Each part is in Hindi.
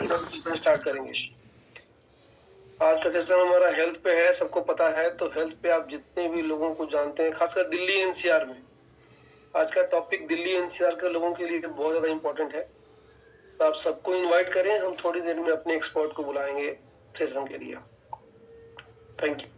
सेशन स्टार्ट करेंगे। आज का सेशन हमारा हेल्थ पे है, सबको पता है। तो हेल्थ पे आप जितने भी लोगों को जानते हैं, खासकर दिल्ली एनसीआर में, आज का टॉपिक दिल्ली एनसीआर के लोगों के लिए बहुत ज्यादा इंपॉर्टेंट है। तो आप सबको इनवाइट करें, हम थोड़ी देर में अपने एक्सपर्ट को बुलाएंगे सेशन के लिए। Thank you.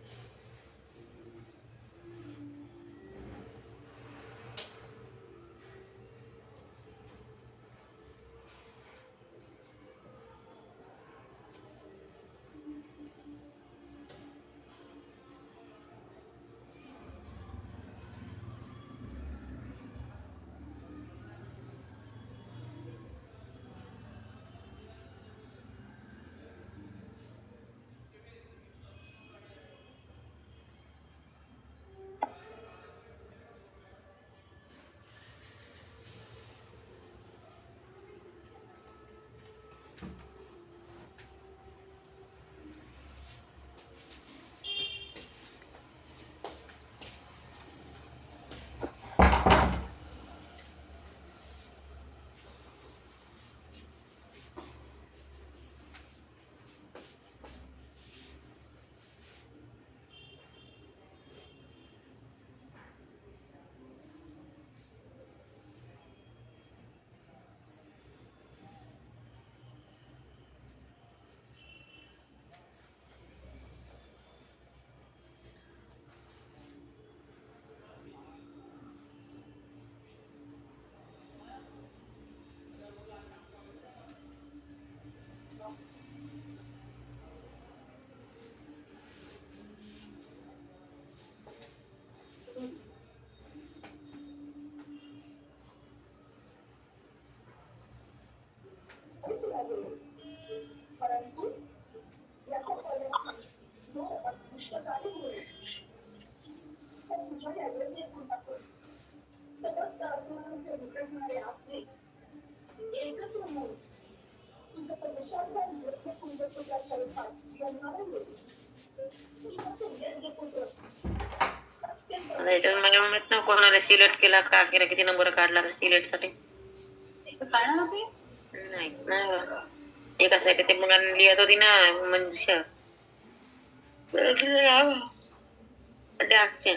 कोणाला सिलेक्ट केला का केला, किती नंबर काढला सिलेक्ट साठी नाही ना, एकासाठी ते मग लिहित होती ना मनशा डाकच्या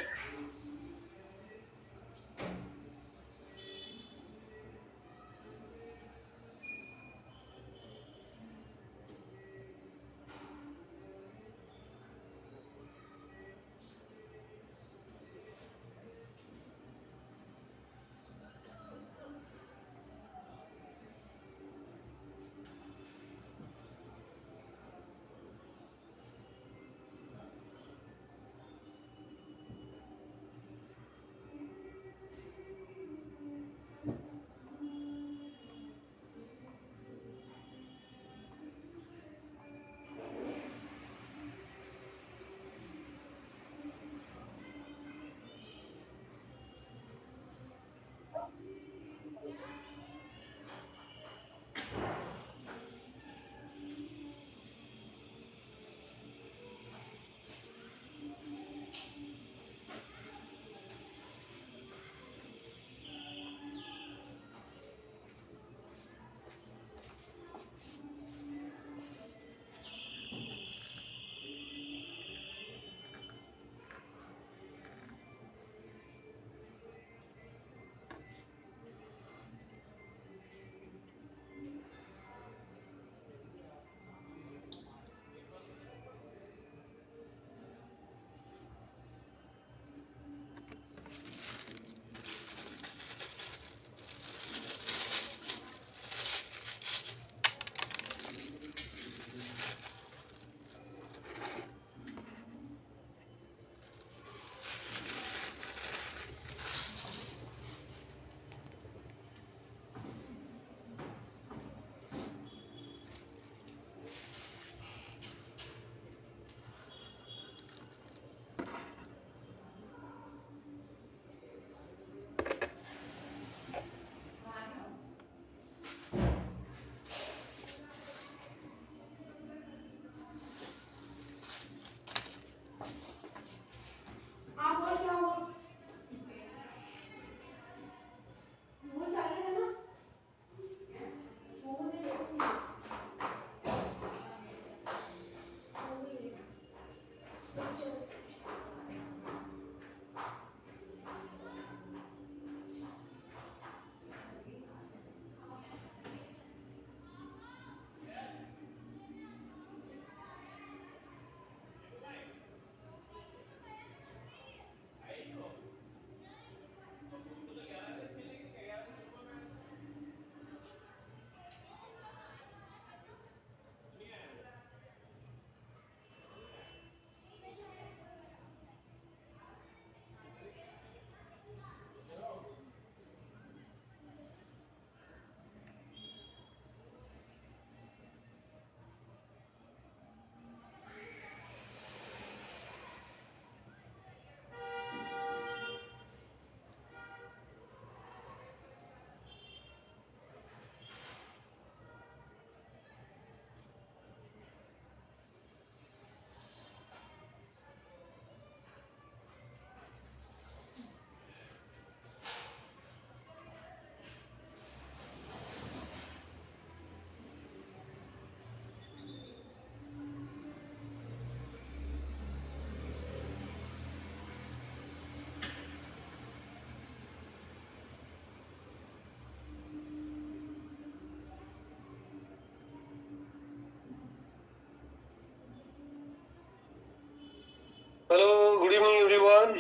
हेलो, गुड इवनिंग एवरीवन।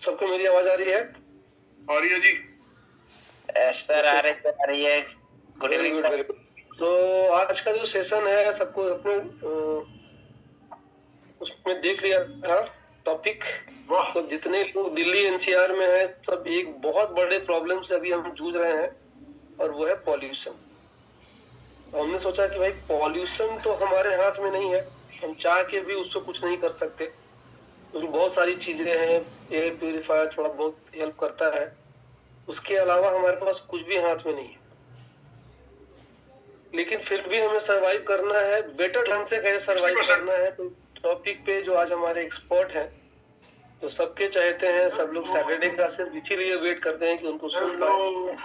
सबको मेरी आवाज आ रही है? आ रही है जी। सर आ रही है। Good evening sir. तो आज का जो सेशन है सबको अपने उसमें देख लिया था टॉपिक। तो जितने लोग दिल्ली एनसीआर में है सब एक बहुत बड़े प्रॉब्लम से अभी हम जूझ रहे हैं और वो है पॉल्यूशन। तो हमने सोचा कि भाई पॉल्यूशन तो हमारे हाथ में नहीं है, हम चाह के भी उससे कुछ नहीं कर सकते क्योंकि बहुत सारी चीजें हैं। एयर प्यूरिफायर थोड़ा बहुत हेल्प करता है, उसके अलावा हमारे पास कुछ भी हाथ में नहीं है। लेकिन फिर भी हमें सरवाइव करना है, बेटर ढंग से कैसे सरवाइव करना है। तो टॉपिक पे जो आज हमारे एक्सपर्ट हैं तो सबके चाहते हैं, सब लोग सैटरडे का सिर्फ इसीलिए वेट करते हैं कि उनको सुन पाए।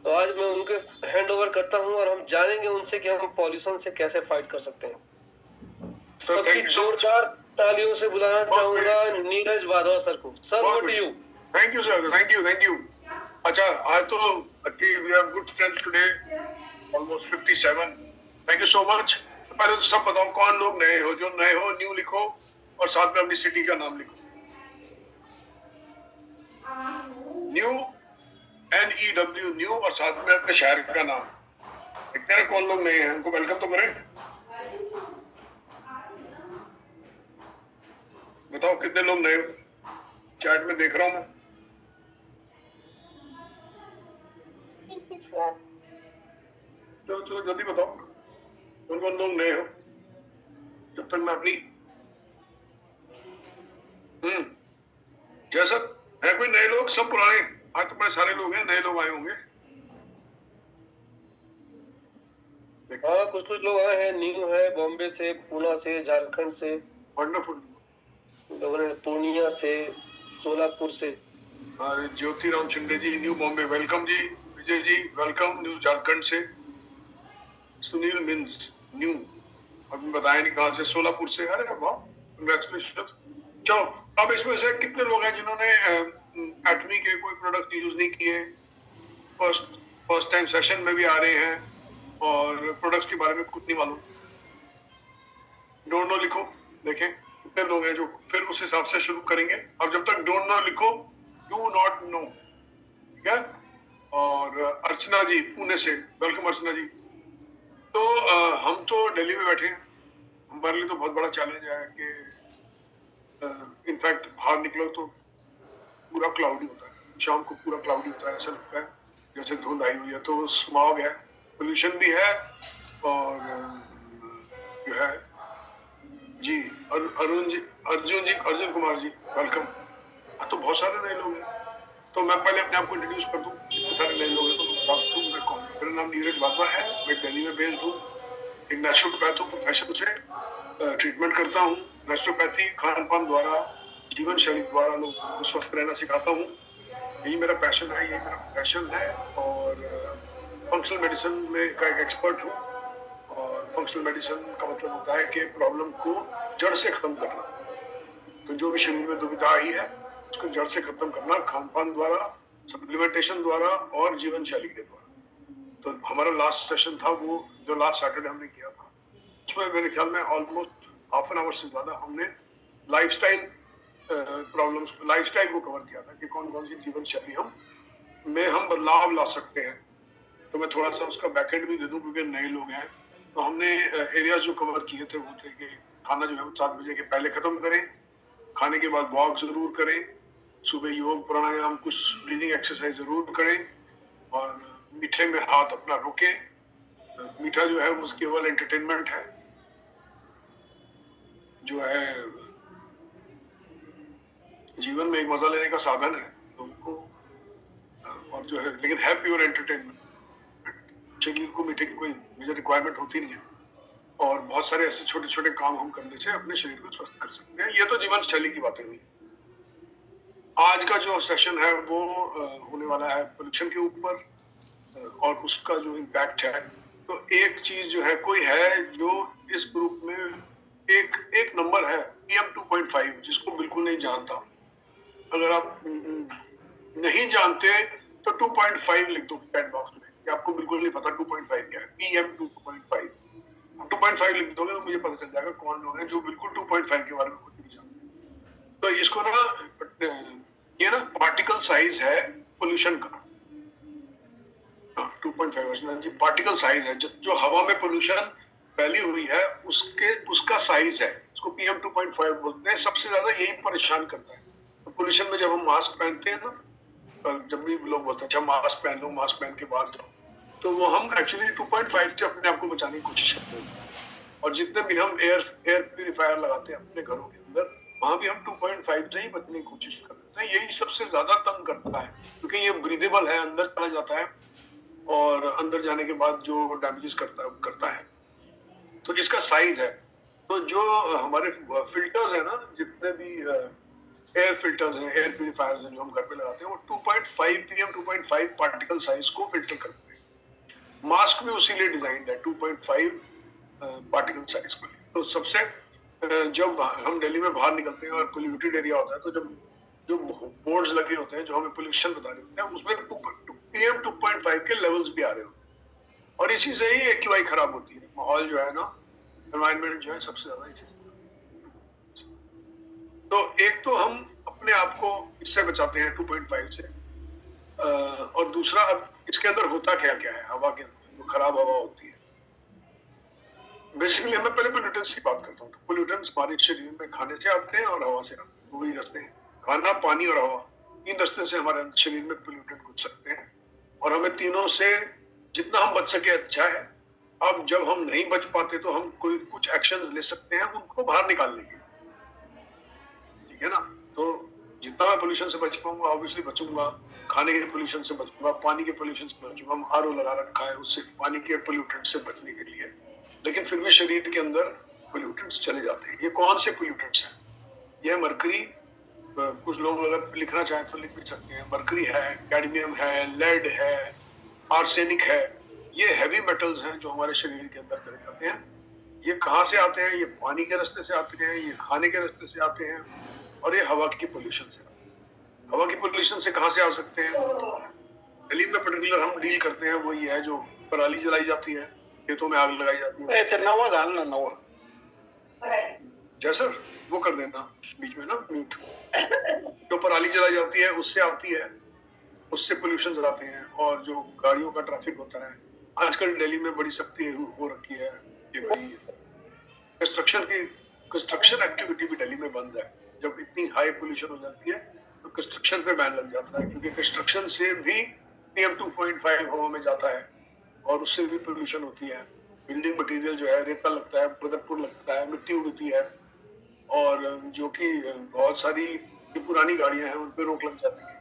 तो आज मैं उनके हैंड ओवर करता हूं और हम जानेंगे उनसे कि हम पॉल्यूशन से कैसे फाइट कर सकते हैं। सबकी जोरदार तालियों से बुलाना चाहूंगा नीरज वाधवा सर को। Sir, over to you. Thank you sir, thank you. अच्छा, आज तो we have good friends today, almost 57। Thank you so much. पहले तो सब बताओ कौन लोग नए हो। जो नए हो न्यू लिखो और साथ में अपनी सिटी का नाम लिखो। न्यू NEW, न्यू, और साथ में अपने शहर का नाम देखते हैं कौन लोग नए हैं। उनको वेलकम तो करें। बताओ कितने लोग नए हो, चैट में देख रहा हूं मैं। चलो जल्दी बताओ कौन कौन लोग नए हो, जब तक मैं अपनी जैसा है। कोई नए लोग? सब पुराने? आज तो बड़े सारे लोग हैं, नए लोग आए होंगे। हाँ, कुछ लोग आए हैं, न्यू है, बॉम्बे से, पूना से, झारखंड से, वंडरफुल। लोगों ने पूर्णिया से, सोलापुर से। ज्योति राम शिंदे जी न्यू बॉम्बे, वेलकम जी। विजय जी वेलकम न्यू झारखंड से। सुनील मिन्स न्यू, अभी बताया नहीं कहाँ से, सोलापुर से। अरे वाह, कंग्रेचुलेशन। चलो, अब इसमें से कितने लोग हैं जिन्होंने एटमी के कोई प्रोडक्ट यूज नहीं किए, फर्स्ट टाइम सेशन में भी आ रहे हैं और प्रोडक्ट्स के बारे में कुछ नहीं मालूम? डोंट नो लिखो, देखें कितने लोग हैं जो, फिर उस हिसाब से शुरू करेंगे। अब जब तक डोंट नो लिखो, डू नॉट नो, ठीक है। और अर्चना जी पुणे से, वेलकम अर्चना जी। तो हम तो दिल्ली में बैठे हैं, हमारे लिए तो बहुत बड़ा चैलेंज है कि इनफैक्ट बाहर निकलो तो पूरा क्लाउडी होता है, शाम को पूरा क्लाउडी होता है, ऐसा लगता है जैसे धुंध आई हुई है। तो स्मॉग है, पोल्यूशन भी है, और जो है जी अर्जुन कुमार जी वेलकम। तो बहुत सारे नए लोग हैं, तो मैं पहले अपने आप को इंट्रोड्यूस कर दूं। इतने सारे नए लोग हैं तो मैं कौन? मेरा नाम नीरज वाधवा है, मैं दिल्ली में बेस्ड हूँ। एक नेचुरोपैथ हूँ प्रोफेशन से, ट्रीटमेंट करता हूँ नेचुरोपैथी, खान पान द्वारा, जीवन शैली द्वारा लोगों को स्वस्थ रहना सिखाता हूँ। यही मेरा पैशन है, यही मेरा प्रोफेशन है। और फंक्शनल मेडिसिन में का एक एक्सपर्ट हूँ, और फंक्शनल मेडिसिन का मतलब होता है कि प्रॉब्लम को जड़ से खत्म करना। तो जो भी शरीर में दुविधा आई है उसको जड़ से खत्म करना खान पान द्वारा, सप्लीमेंटेशन द्वारा और जीवन शैली के द्वारा। तो हमारा लास्ट सेशन था वो जो लास्ट सैटरडे हमने किया था, उसमें मेरे ख्याल में ऑलमोस्ट हाफ एन आवर से ज्यादा हमने लाइफस्टाइल प्रॉब्लम्स, लाइफस्टाइल को कवर किया था कि कौन कौन सी जीवन शैली हम बदलाव ला सकते हैं। तो मैं थोड़ा सा उसका बैकएंड भी दे दूं क्योंकि नए लोग हैं। तो हमने एरिया जो कवर किए थे वो थे कि खाना जो है 7 बजे के पहले खत्म करें, खाने के बाद वॉक जरूर करें, सुबह योग प्राणायाम कुछ ब्रीदिंग एक्सरसाइज जरूर करें, और मीठे में हाथ अपना रोके। मीठा जो है वो केवल एंटरटेनमेंट है, जो है जीवन में एक मजा लेने का साधन है लोगों को, और जो है लेकिन है प्योर एंटरटेनमेंट। शरीर को मीठे की कोई मेजर रिक्वायरमेंट होती नहीं है, और बहुत सारे ऐसे छोटे छोटे काम हम करने से अपने शरीर को स्वस्थ कर सकते हैं। ये तो जीवन शैली की बातें हुई। आज का जो सेशन है वो होने वाला है पोल्यूशन के ऊपर और उसका जो इम्पैक्ट है। तो एक चीज जो है, कोई है जो इस ग्रुप में एक नंबर है PM 2.5 जिसको बिल्कुल नहीं जानता। अगर आप नहीं जानते तो 2.5 लिख दो चैट बॉक्स में कि आपको बिल्कुल नहीं पता 2.5 क्या है। PM 2.5 2.5 लिख दोगे तो मुझे पता चल जाएगा कौन लोग हैं जो बिल्कुल 2.5 के बारे में कुछ नहीं जानते। तो इसको ना ये ना पार्टिकल साइज है पोल्यूशन का। 2.5 जी पार्टिकल साइज है, जो हवा में पोल्यूशन फैली हुई है उसका साइज है। इसको PM 2.5 बोलते हैं। सबसे ज्यादा यही परेशान करता है। तो पोल्यूशन में जब हम मास्क पहनते हैं ना, जब भी लोग बोलते हैं अच्छा मास्क पहन लो, मास्क पहन के बाहर जाओ, तो वो हम एक्चुअली 2.5 से अपने आप को बचाने की कोशिश करते हैं। और जितने भी हम एयर प्यूरिफायर लगाते हैं अपने घरों के अंदर, वहां भी हम 2.5 से ही बचने की कोशिश करते हैं। यही सबसे ज्यादा तंग करता है क्योंकि ये ब्रीदेबल है, अंदर चला जाता है और अंदर जाने के बाद जो डैमेजेस करता है। तो इसका साइज है। तो जो हमारे फिल्टर्स है ना, जितने भी एयर फिल्टर्स हैं, एयर प्यूरिफायर्स हैं जो हम घर पे लगाते हैं, वो 2.5 PM 2.5 पार्टिकल साइज को फिल्टर करते हैं। मास्क भी उसी लिए डिजाइंड है 2.5 पार्टिकल साइज को। तो सबसे जब हम दिल्ली में बाहर निकलते हैं और पोल्यूटेड एरिया होता है, तो जब जो बोर्ड्स लगे होते हैं जो हमें पोल्यूशन बता रहे होते हैं, उसमें PM 2.5 के लेवल्स भी आ रहे होते हैं। और इसी से ही AQI खराब होती है। माहौल जो है ना, एनवायरनमेंट जो है सबसे ज्यादा इसी से। तो एक तो हम अपने आप को इससे बचाते हैं 2.5 से, और दूसरा अब इसके अंदर होता क्या क्या है हवा के अंदर, जो खराब हवा होती है। बेसिकली मैं पहले पोल्यूटेंट्स की बात करता हूँ। तो पोल्यूटेंट्स हमारे शरीर में खाने से आते हैं और हवा से आते हैं। वही रास्ते हैं, खाना, पानी और हवा। 3 रास्ते से हमारे शरीर में पोल्यूटेंट घुस सकते हैं, और हमें तीनों से जितना हम बच सके अच्छा है। अब जब हम नहीं बच पाते तो हम कुछ एक्शंस ले सकते हैं उनको बाहर निकालने के, ठीक है ना। तो जितना मैं पोल्यूशन से बच पाऊंगा ऑब्वियसली बचूंगा। खाने के पोल्यूशन से बचूंगा, पानी के पोल्यूशन से बचूंगा। हम RO लगा रखा है उससे पानी के पोल्यूटेंट से बचने के लिए, लेकिन फिर भी शरीर के अंदर पोल्यूटेंट्स चले जाते हैं। ये कौन से पोल्यूटेंट्स हैं? ये मरकरी, कुछ लोग अगर लिखना चाहें तो लिख भी सकते हैं। मरकरी है, कैडमियम है, लेड है, आर्सेनिक है। ये हैवी मेटल्स हैं जो हमारे शरीर के अंदर चले जाते हैं। ये कहाँ से आते हैं? ये पानी के रास्ते से आते हैं, ये खाने के रास्ते से आते हैं, और ये हवा की पोल्यूशन से। हवा की पोल्यूशन से कहाँ से आ सकते हैं? दिल्ली में पर्टिकुलर हम डील करते हैं वो ये है जो पराली जलाई जाती है, खेतों में आग लगाई जाती है। जैसा वो कर देना बीच में ना म्यूट। जो पराली जलाई जाती है उससे आती है, उससे पोल्यूशन जलाते हैं। और जो गाड़ियों का ट्रैफिक होता है, आजकल दिल्ली में बड़ी सख्ती हो रखी है। ये बड़ी कंस्ट्रक्शन एक्टिविटी भी दिल्ली में बंद है। जब इतनी हाई पोल्यूशन हो जाती है तो कंस्ट्रक्शन पे बैन लग जाता है, क्योंकि कंस्ट्रक्शन से भी PM 2.5 हवा में जाता है और उससे भी पोल्यूशन होती है। बिल्डिंग मटेरियल जो है, रेता लगता है, बदरपुर लगता है, मिट्टी उगती है, और जो कि बहुत सारी पुरानी गाड़ियां हैं उन पर रोक लग जाती है,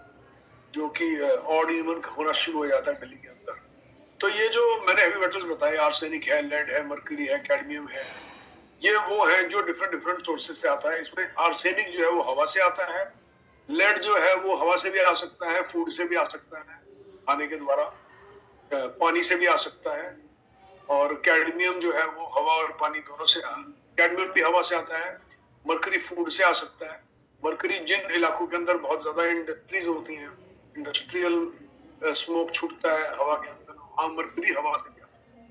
जो कि ऑड इवन होना शुरू हो जाता है दिल्ली के अंदर। तो ये जो मैंने हैवी मेटल्स बताए, आर्सेनिक है, लेड है, मर्क्यूरी है, कैडमियम है, ये वो है जो डिफरेंट सोर्सेज से आता है। इसमें आर्सेनिक जो है वो हवा से आता है, लेड जो है वो हवा से भी आ सकता है, फूड से भी आ सकता है, खाने के द्वारा, पानी से भी आ सकता है, और कैडमियम जो है वो हवा और पानी दोनों से, कैडमियम भी हवा से आता है, मरकरी फूड से आ सकता है। मरकरी जिन इलाकों के अंदर बहुत ज्यादा इंडस्ट्रीज होती हैं, इंडस्ट्रियल स्मोक छूटता है हवा के अंदर, वहाँ मरकरी हवा से आता है।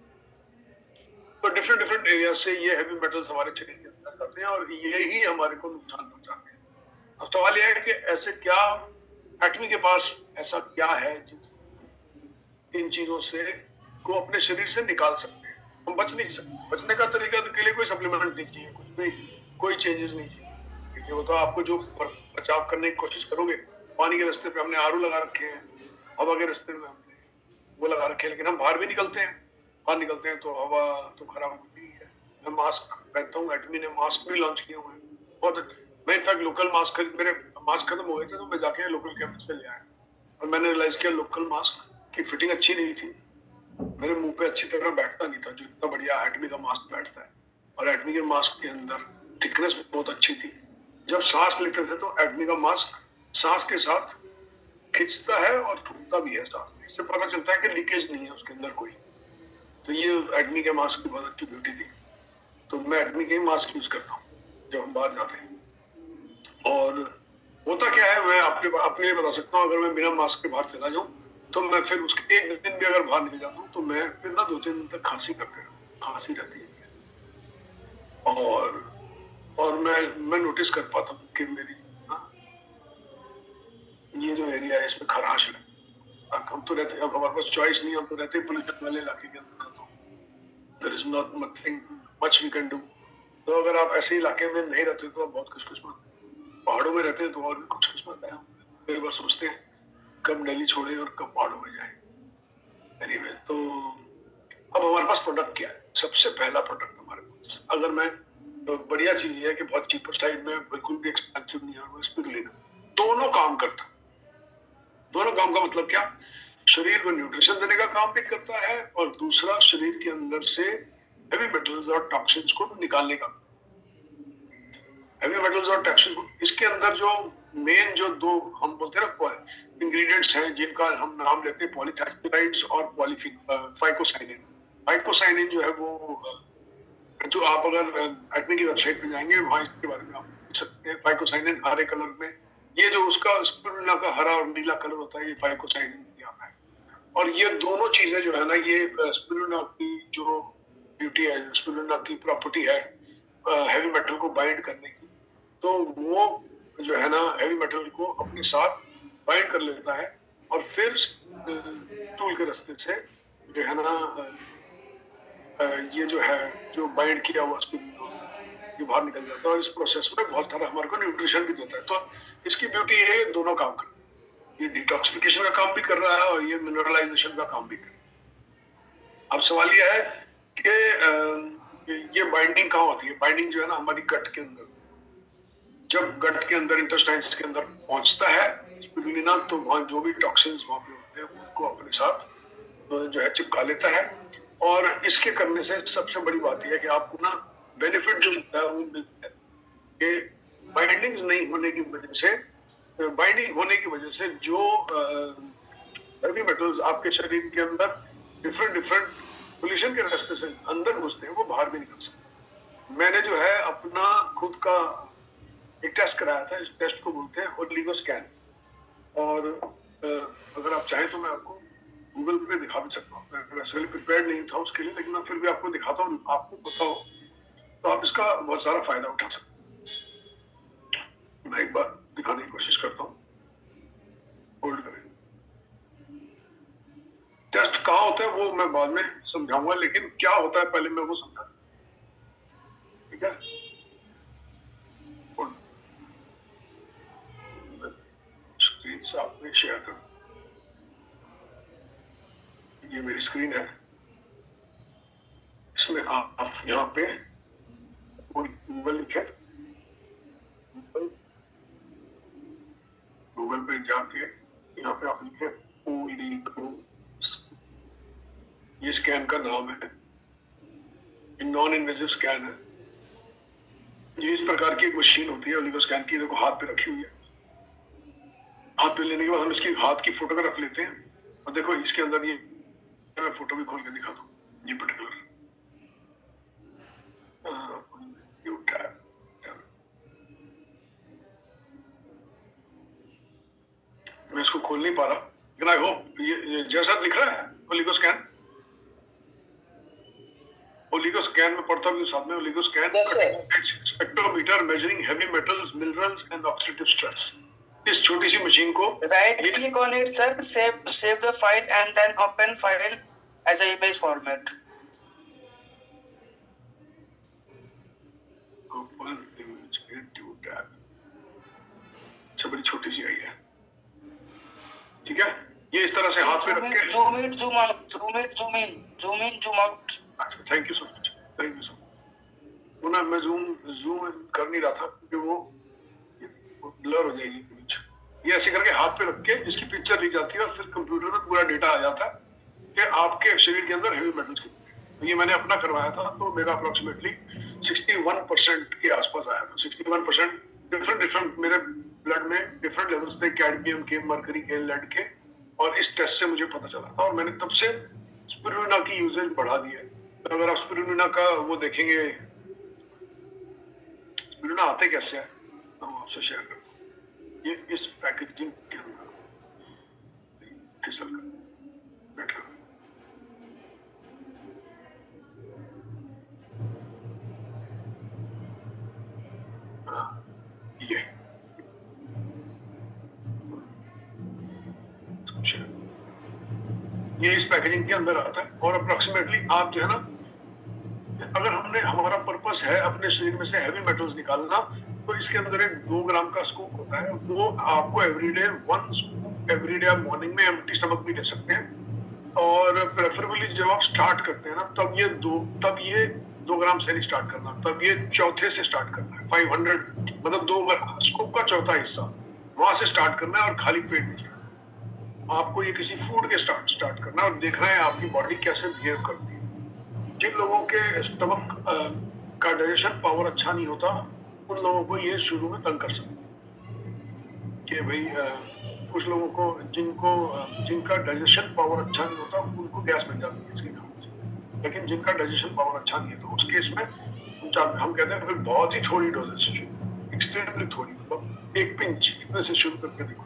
तो डिफरेंट डिफरेंट एरिया से ये हैवी मेटल्स हमारे शरीर के अंदर जाते हैं और यही हमारे को नुकसान पहुंचाते हैं। अब सवाल यह है कि ऐसे क्या एटमी के पास ऐसा क्या है जिस इन चीजों से को अपने शरीर से निकाल सकते हैं। हम बच नहीं सकते। बचने का तरीका के लिए कोई सप्लीमेंट नहीं चाहिए, कुछ भी, कोई चेंजेस नहीं चाहिए। क्योंकि वो तो आपको जो बचाव करने की कोशिश करोगे, पानी के रास्ते पे हमने आरओ लगा रखे हैं, हवा के रास्ते में हमने वो लगा रखे हैं, लेकिन हम बाहर भी निकलते हैं, बाहर निकलते हैं तो हवा तो खराब होती है। मैं मास्क पहनता हूँ, एटमी ने मास्क भी लॉन्च किए हुए हैं बहुत अच्छे। मैं इनफैक्ट लोकल मास्क, मेरे मास्क खत्म हो गए थे तो मैं जाके लोकल केमिस्ट से ले आया और मैंने रियलाइज किया लोकल मास्क की फिटिंग अच्छी नहीं थी, मेरे मुंह पे अच्छी तरह बैठता नहीं था जो इतना बढ़िया एटमी का मास्क बैठता है। और एटमी के मास्क के अंदर थिकनेस बहुत अच्छी थी। जब सांस लेते थे तो एटमी का मास्क सांस के साथ खिंचता है और छूटता भी है सांस में, इससे पता चलता है कि लीकेज नहीं है उसके अंदर कोई। तो ये एटमी के मास्क की बहुत अच्छी ब्यूटी थी। तो मैं एटमी के ही मास्क यूज करता हूँ जब हम बाहर जाते हैं। और होता क्या है, मैं अपने लिए बता सकता हूँ, अगर मैं बिना मास्क के बाहर चला जाऊँ तो मैं फिर उसके एक दिन भी अगर बाहर निकल जाता हूँ तो मैं फिर ना 2-3 दिन तक खांसी रहती है। और मैं नोटिस कर पाता हूँ कि मेरी ये जो एरिया है इसमें खराश है। हम तो रहते, अब हमारे पास चॉइस नहीं, हम तो रहते पोल्यूशन वाले इलाके के अंदर, तो there is not much we can do. तो अगर आप ऐसे इलाके में नहीं रहते तो आप बहुत खुशकिस्मत, पहाड़ों में रहते हैं तो और भी खुशकिस्मत है। कई बार सोचते हैं कब दिल्ली छोड़े और कब पहाड़ों में जाए। एनीवे, तो अब हमारे पास प्रोडक्ट क्या है? सबसे पहला प्रोडक्ट हमारे पास, अगर मैं तो बढ़िया चीज ये है कि बहुत चीपर साइड में, बिल्कुल भी एक्सपेंसिव नहीं है, वो स्पिरुलिना दोनों काम करता है। दोनों काम का मतलब क्या? शरीर को न्यूट्रिशन देने का काम भी करता है और दूसरा शरीर के अंदर से हेवी मेटल्स और टॉक्सिन्स को निकालने का। हेवी मेटल्स और टॉक्सिन्स को, इसके अंदर जो मेन जो दो हम बोलते हैं ना इंग्रेडिएंट्स हैं जिनका हम नाम लेते हैं पॉलीसैकेराइड्स और फाइकोसाइनिन। फाइकोसाइनिन जो है वो, जो आप अगर एटमी की वेबसाइट पे जाएंगे वहां इसके बारे में आप पूछ सकते हैं। फाइकोसाइनिन हरे कलर में, ये जो उसका स्पिरुलिना का हरा और नीला कलर होता है, ये फाइकोसाइनिन आता है। और ये दोनों चीजें जो है ना, ये स्पिरुलिना की जो ब्यूटी है, स्पिरुलिना की प्रॉपर्टी है हैवी मेटल को बाइंड करने की, तो वो जो है ना हैवी मेटल को अपने साथ बाइंड कर लेता है और फिर टूल के रास्ते से जो है ना ये जो है जो बाइंड किया हुआ ये बाहर निकल जाता है और इस प्रोसेस में बहुत सारा हमारे को न्यूट्रिशन भी देता है। तो इसकी ब्यूटी है, दोनों काम कर, ये डिटॉक्सिफिकेशन का काम भी कर रहा है और ये मिनरलाइजेशन का काम भी कर रहा है। अब सवाल ये है कि ये बाइंडिंग कहाँ होती है? बाइंडिंग जो है ना हमारी गट के अंदर, जब गट के अंदर इंटेस्टाइन्स के अंदर पहुंचता है स्पिरुलिना, तो वहां जो भी टॉक्सिन्स वहां पे होते हैं उनको अपने साथ जो है चिपका लेता है। और इसके करने से सबसे बड़ी बात यह है कि आपको ना बेनिफिट जो मिलता है वो मिलता है कि बाइंडिंग नहीं होने की वजह से, बाइंडिंग होने की वजह से जो हेवी मेटल्स आपके शरीर के अंदर डिफरेंट पोल्यूशन के रास्ते से अंदर घुसते हैं वो बाहर भी निकल सकते। मैंने जो है अपना खुद का एक टेस्ट कराया था, इस टेस्ट को बोलते हैं ओलिगो स्कैन। और अगर आप चाहें तो मैं आपको गूगल पे दिखा भी सकता हूँ। मैं वैसे प्रिपेयर्ड नहीं था उसके लिए, लेकिन मैं फिर भी आपको दिखाता हूँ, आपको पता हो तो आप इसका बहुत सारा फायदा उठा सकते हैं। मैं एक बार दिखाने की कोशिश करता हूँ, होल्ड करें। टेस्ट कहाँ होता है वो मैं बाद में समझाऊंगा, लेकिन क्या होता है पहले मैं वो समझा, ठीक है? स्क्रीन से आपने शेयर कर, ये मेरी स्क्रीन है, इसमें आप यहाँ पे गूगल लिखे, गूगल पे जाके यहाँ पे आप लिखे ओलिगो, ये स्कैन का नाम है, नॉन इन्वेजिव स्कैन है। ये इस प्रकार की एक मशीन होती है ओलिगो स्कैन की, देखो हाथ पे रखी हुई है। हाथ पे लेने के बाद हम इसकी हाथ की फोटोग्राफ लेते हैं और देखो इसके अंदर ये, मैं फोटो भी खोल के दिखाता हूँ, ये पर्टिकुलर खोल नहीं पा रहा, लेकिन आई होप ये जैसा दिख रहा है ओलिगो स्कैन में पढ़ता भी साथ में oligo scan spectrometer measuring heavy metals minerals and oxidative stress. इस छोटी सी मशीन को right click on it sir, save the file and then open file as a image format. Open image into tab. अच्छा बड़ी छोटी सी आई है, ठीक है। ये इस तरह से हाथ पे रख के zoom in, zoom out, zoom in, zoom in, zoom in, zoom out. Thank you so much, thank you so much. वो ना मैं जूम कर नहीं रहा था क्योंकि वो ब्लर हो जाएगी इमेज। ये ऐसे करके हाथ पे रख के इसकी पिक्चर ली जाती है और फिर कंप्यूटर में पूरा डेटा आ जाता है कि आपके शरीर के अंदर हेवी मेटल्स कितने हैं। तो ये मैंने अपना करवाया था, तो मेरा अप्रोक्सीमेटली 61% के आसपास आया था। 61% डिफरेंट मेरे ब्लड में डिफरेंट लेवल्स थे, कैडमियम के, मरकरी के, लेड के, और इस टेस्ट से मुझे पता चला था और मैंने तब से स्पिरुलिना की यूजेज बढ़ा दी है। तो अगर आप स्पिरुलिना का वो देखेंगे, स्पिरुलिना आते कैसे है हम आपसे शेयर करता हूँ। ये इस पैकेजिंग के अंदर फिसल कर बैठ कर ये ये इस पैकेजिंग के अंदर आता है और अप्रोक्सीमेटली आप जो है ना, अगर हमारा पर्पस है अपने शरीर में से हैवी मेटल्स निकालना, तो इसके अंदर एक 2 ग्राम का स्कूप होता है। वो आपको एवरीडे 1 स्कूप एवरीडे आप मॉर्निंग में एम्प्टी स्टमक भी ले सकते हैं, और प्रेफरेबली जब आप स्टार्ट करते हैं ना तब ये 2 ग्राम से नहीं स्टार्ट करना, तब ये चौथे से स्टार्ट करना है। 500 मतलब 2 स्कूप का चौथा हिस्सा वहां से स्टार्ट करना है और खाली पेट नहीं जाना। आपको ये किसी फूड के स्टार्ट करना है और देखना है आपकी बॉडी कैसे बिहेव करती है। जिन लोगों के स्टमक का डाइजेशन पावर अच्छा नहीं होता, उन लोगों को ये शुरू में तंग कर सकते हैं कि भाई कुछ लोगों को जिनका डाइजेशन पावर अच्छा नहीं होता उनको गैस बन जाती है इसके कारण से। लेकिन जिनका डाइजेशन पावर अच्छा नहीं है तो उस केस में हम कहते हैं फिर बहुत ही थोड़ी डोजेज से शुरू, एक्सट्रीमली थोड़ी, मतलब 1 पिंच इतने से शुरू करके देखो,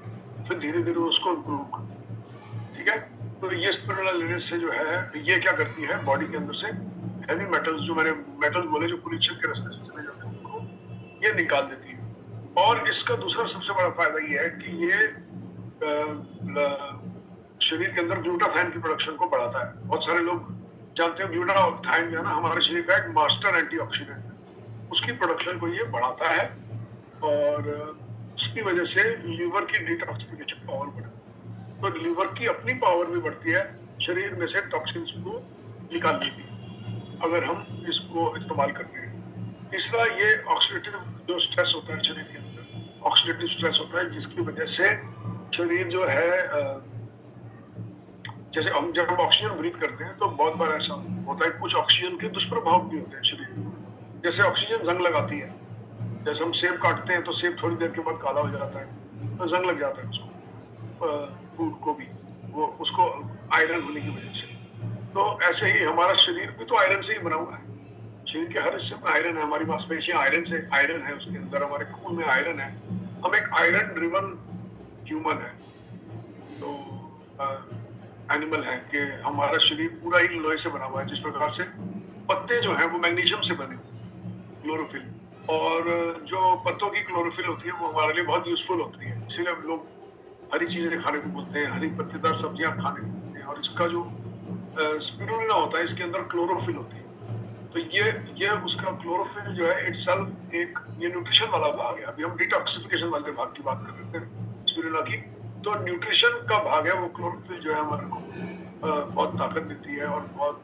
फिर धीरे धीरे उसको इम्प्रूव करो, ठीक है। तो ये स्पिरुलिना लेने से जो है ये क्या करती है, बॉडी के अंदर से हेवी मेटल्स, जो मैंने मेटल्स बोले जो कुलीचर के रास्ते से चले जाते हैं उनको ये निकाल देती है। और इसका दूसरा सबसे बड़ा फायदा ये है कि ये शरीर के अंदर ग्लूटाथाइन की प्रोडक्शन को बढ़ाता है। बहुत सारे लोग जानते हैं ग्लूटाथाइन जो है ना हमारे शरीर का एक मास्टर एंटीऑक्सीडेंट है, उसकी प्रोडक्शन को ये बढ़ाता है और उसकी वजह से लीवर की डिटॉक्सिफिकेशन पावर बढ़ती है। तो लीवर की अपनी पावर भी बढ़ती है शरीर में से टॉक्सिन्स को निकालने की, अगर हम इसको इस्तेमाल करते हैं। तीसरा ये ऑक्सीडेटिव जो स्ट्रेस होता है शरीर के अंदर, ऑक्सीडेटिव स्ट्रेस होता है जिसकी वजह से शरीर जो है जैसे हम जब ऑक्सीजन ब्रीथ करते हैं तो बहुत बार ऐसा होता है कुछ ऑक्सीजन के दुष्प्रभाव भी होते हैं शरीर में। जैसे ऑक्सीजन जंग लगाती है, जैसे हम सेब काटते हैं तो सेब थोड़ी देर के बाद काला हो जाता है, तो जंग लग जाता है उसको, फूड को भी, वो उसको आयरन होने की वजह से। तो ऐसे ही हमारा शरीर भी तो आयरन से ही बना हुआ है, शरीर के हर हिस्से में आयरन है, हमारी मांसपेशियां आयरन से, आयरन है उसके अंदर, हमारे खून में आयरन है, हम एक आयरन ड्रिवन ह्यूमन है, तो एनिमल है कि हमारा शरीर पूरा ही लोहे से बना हुआ है। जिस प्रकार से पत्ते जो हैं वो मैग्नीशियम से बने, क्लोरोफिल, और जो पत्तों की क्लोरोफिल होती है वो हमारे लिए बहुत यूजफुल होती है, इसीलिए लोग हरी चीजें खाने को बोलते हैं, हरी पत्तेदार सब्जियां खाने को बोलते हैं। और इसका जो स्पिरुलिना होता है इसके अंदर क्लोरोफिल होती है, तो ये उसका क्लोरोफिल जो है इटसेल्फ एक ये न्यूट्रिशन वाला भाग है। अभी हम डिटॉक्सिफिकेशन वाले भाग की बात कर रहे थे स्पिरुलिना की, तो न्यूट्रिशन का भाग है वो क्लोरोफिल जो है हमारे को बहुत ताकत देती है और बहुत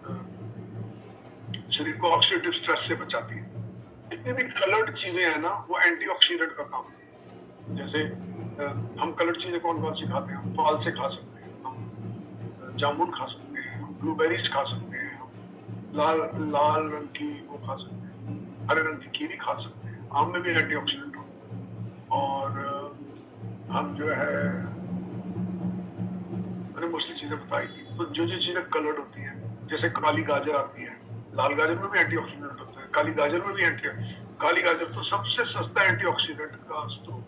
शरीर को ऑक्सीडेटिव स्ट्रेस से बचाती है। जितनी भी कलर्ड चीजें हैं ना वो एंटीऑक्सीडेंट का काम है। जैसे हम कलर्ड चीजें कौन कौन सी खाते हैं, हम फल से खा सकते हैं, हम जामुन खा सकते हैं, हम ब्लूबेरीज खा सकते हैं, हम लाल रंग की वो खा सकते हैं, हरे रंग की कीवी खा सकते हैं, आम में भी एंटीऑक्सीडेंट होते हैं। और हम जो है मैंने मोस्टली चीजें बताई थी, तो जो चीजें कलर्ड होती हैं, जैसे काली गाजर आती है, लाल गाजर में भी एंटीऑक्सीडेंट होता है, काली गाजर में भी काली गाजर तो सबसे सस्ता एंटीऑक्सीडेंट का स्रोत,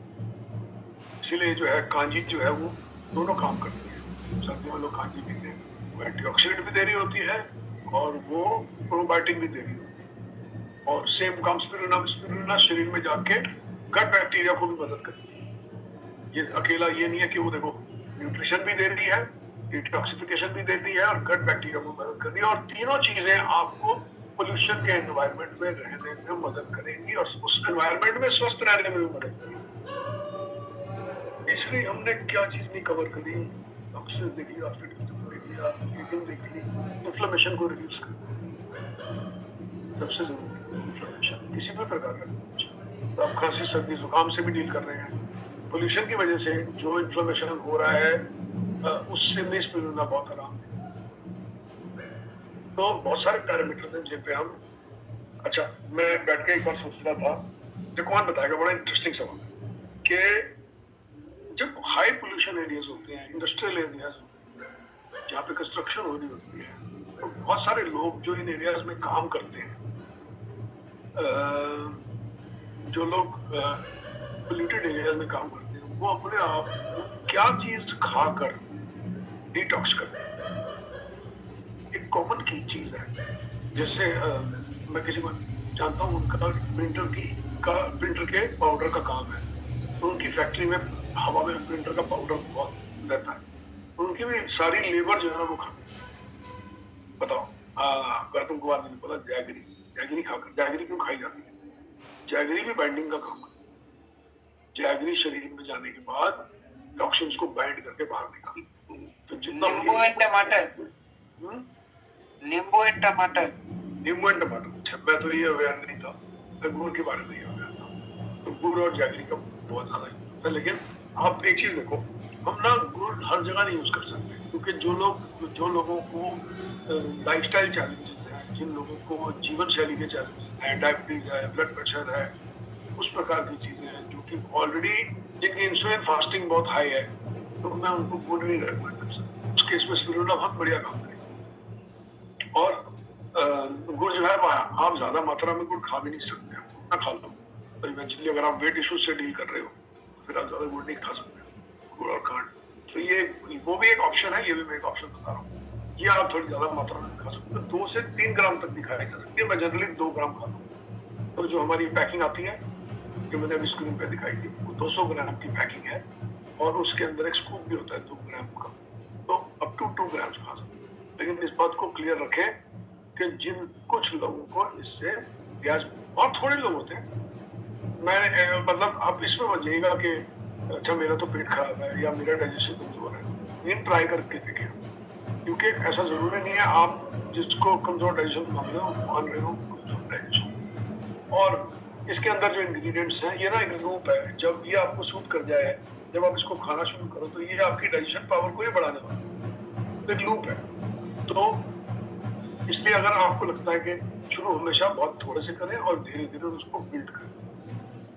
इसीलिए जो है कांजी जो है वो दोनों काम करती है। सर्दियों में लोग कांजी पीते हैं, वो एंटीऑक्सीडेंट भी दे रही होती है और वो प्रोबायोटिक भी दे रही होती है। और सेम काम स्पिरुलिना शरीर में जाके गट बैक्टीरिया को भी मदद करती है। ये अकेला ये नहीं है कि वो देखो न्यूट्रिशन भी दे रही है, डिटॉक्सिफिकेशन भी देती है और गट बैक्टीरिया को मदद कर रही है, और तीनों चीजें आपको पोल्यूशन के एनवायरनमेंट में रहने में मदद करेंगी और उस एनवायरनमेंट में स्वस्थ रहने में भी मदद करेंगी। इसलिए हमने क्या चीज नहीं कवर करी, ऑक्सीजन देख लिया, देख लिया, देख ली, इन्फ्लेमेशन को रिड्यूस कर, सबसे जरूरी इन्फ्लेमेशन किसी भी प्रकार का। तो आप खांसी सर्दी जुकाम से भी डील कर रहे हैं, पोल्यूशन की वजह से जो इन्फ्लेमेशन हो रहा है उससे नहीं स्पिरुलिना बहुत आराम है। तो बहुत सारे पैरामीटर हैं जिन पे हम, अच्छा मैं बैठ के एक बार सोच रहा था, जो कौन बताएगा, बड़ा इंटरेस्टिंग सवाल है कि जब हाई पोल्यूशन एरियाज होते हैं, इंडस्ट्रियल एरियाज होते हैं जहाँ पे कंस्ट्रक्शन हो रही होती है, तो बहुत सारे लोग जो इन एरियाज में काम करते हैं, जो लोग पोल्यूटेड एरियाज में काम करते हैं, वो अपने आप क्या चीज खाकर डिटॉक्स करते हैं। एक कॉमन की चीज है, जैसे मैं किसी को जानता हूँ, उनका प्रिंटर के पाउडर का काम है, तो उनकी फैक्ट्री में हवा में प्रिंटर का पाउडर बहुत रहता है, उनकी भी सारी लेबर जो है ना वो खाती है। बताओ अगर तुमको बाद में पता, जैगरी खाकर, जैगरी क्यों खाई जाती है? जैगरी भी बाइंडिंग का काम है। जैगरी शरीर में जाने के बाद टॉक्सिन्स को बाइंड करके बाहर निकाल, तो जितना नींबू एंड टमाटर, नींबू एंड टमाटर, नींबू एंड टमाटर। अच्छा, मैं तो ये अवेयर नहीं था, मैं गुड़ के बारे में ही अवेयर था। तो गुड़ और जैगरी का बहुत ज्यादा यूज है, लेकिन आप एक चीज देखो, हम ना गुड़ हर जगह नहीं यूज कर सकते, क्योंकि जो लोगों को लाइफस्टाइल चैलेंजेस हैं, जिन लोगों को जीवन शैली के चैलेंजेस हैं, डायबिटीज है, ब्लड प्रेशर है, उस प्रकार की चीजें हैं जो कि ऑलरेडी जिनकी इंसुलिन फास्टिंग बहुत हाई है, तो मैं उनको गुड़ नहीं रेकमेंड कर सकता। उस केस में स्पिरुलिना बहुत बढ़िया काम करेगी। और गुड़ जो है आप ज्यादा मात्रा में गुड़ खा भी नहीं सकते, ना खा लो तो इवेंचुअली अगर आप वेट इशू से डील कर रहे हो फिर आप ज्यादा गुड़ नहीं खा सकते, गुड़ और खंड। तो ये वो भी एक ऑप्शन है, ये भी मैं एक ऑप्शन बता रहा हूँ। ये आप थोड़ी ज्यादा मात्रा में खा सकते हो, 2 से 3 ग्राम तक भी खाई जा सकती है। मैं जनरली 2 ग्राम खाता हूँ। तो जो हमारी पैकिंग आती है, जो मैंने अभी स्क्रीन पे दिखाई थी, वो 200 ग्राम की पैकिंग है और उसके अंदर एक स्कूप भी होता है 2 ग्राम का, तो अप टू 2 ग्राम खा सकते हैं। लेकिन इस बात को क्लियर रखें कि जिन कुछ लोगों को इससे गैस, बहुत थोड़े लोग होते हैं, मैं मतलब आप इसमें मत जाइएगा कि अच्छा मेरा तो पेट खराब है या मेरा डाइजेशन कमजोर है। इन ट्राई करके देखें, क्योंकि ऐसा जरूरी नहीं है आप जिसको कमजोर डाइजेशन मान रहे हो कमजोर डाइजेशन। और इसके अंदर जो इंग्रेडिएंट्स हैं, ये ना एक लूप है, जब ये आपको सूट कर जाए, जब आप इसको खाना शुरू करो तो ये आपकी डाइजेशन पावर को ही बढ़ाने वाला है, एक लूप है। तो इसलिए अगर आपको लगता है कि शुरू हमेशा बहुत थोड़े से करें और धीरे धीरे उसको बिल्ड करें,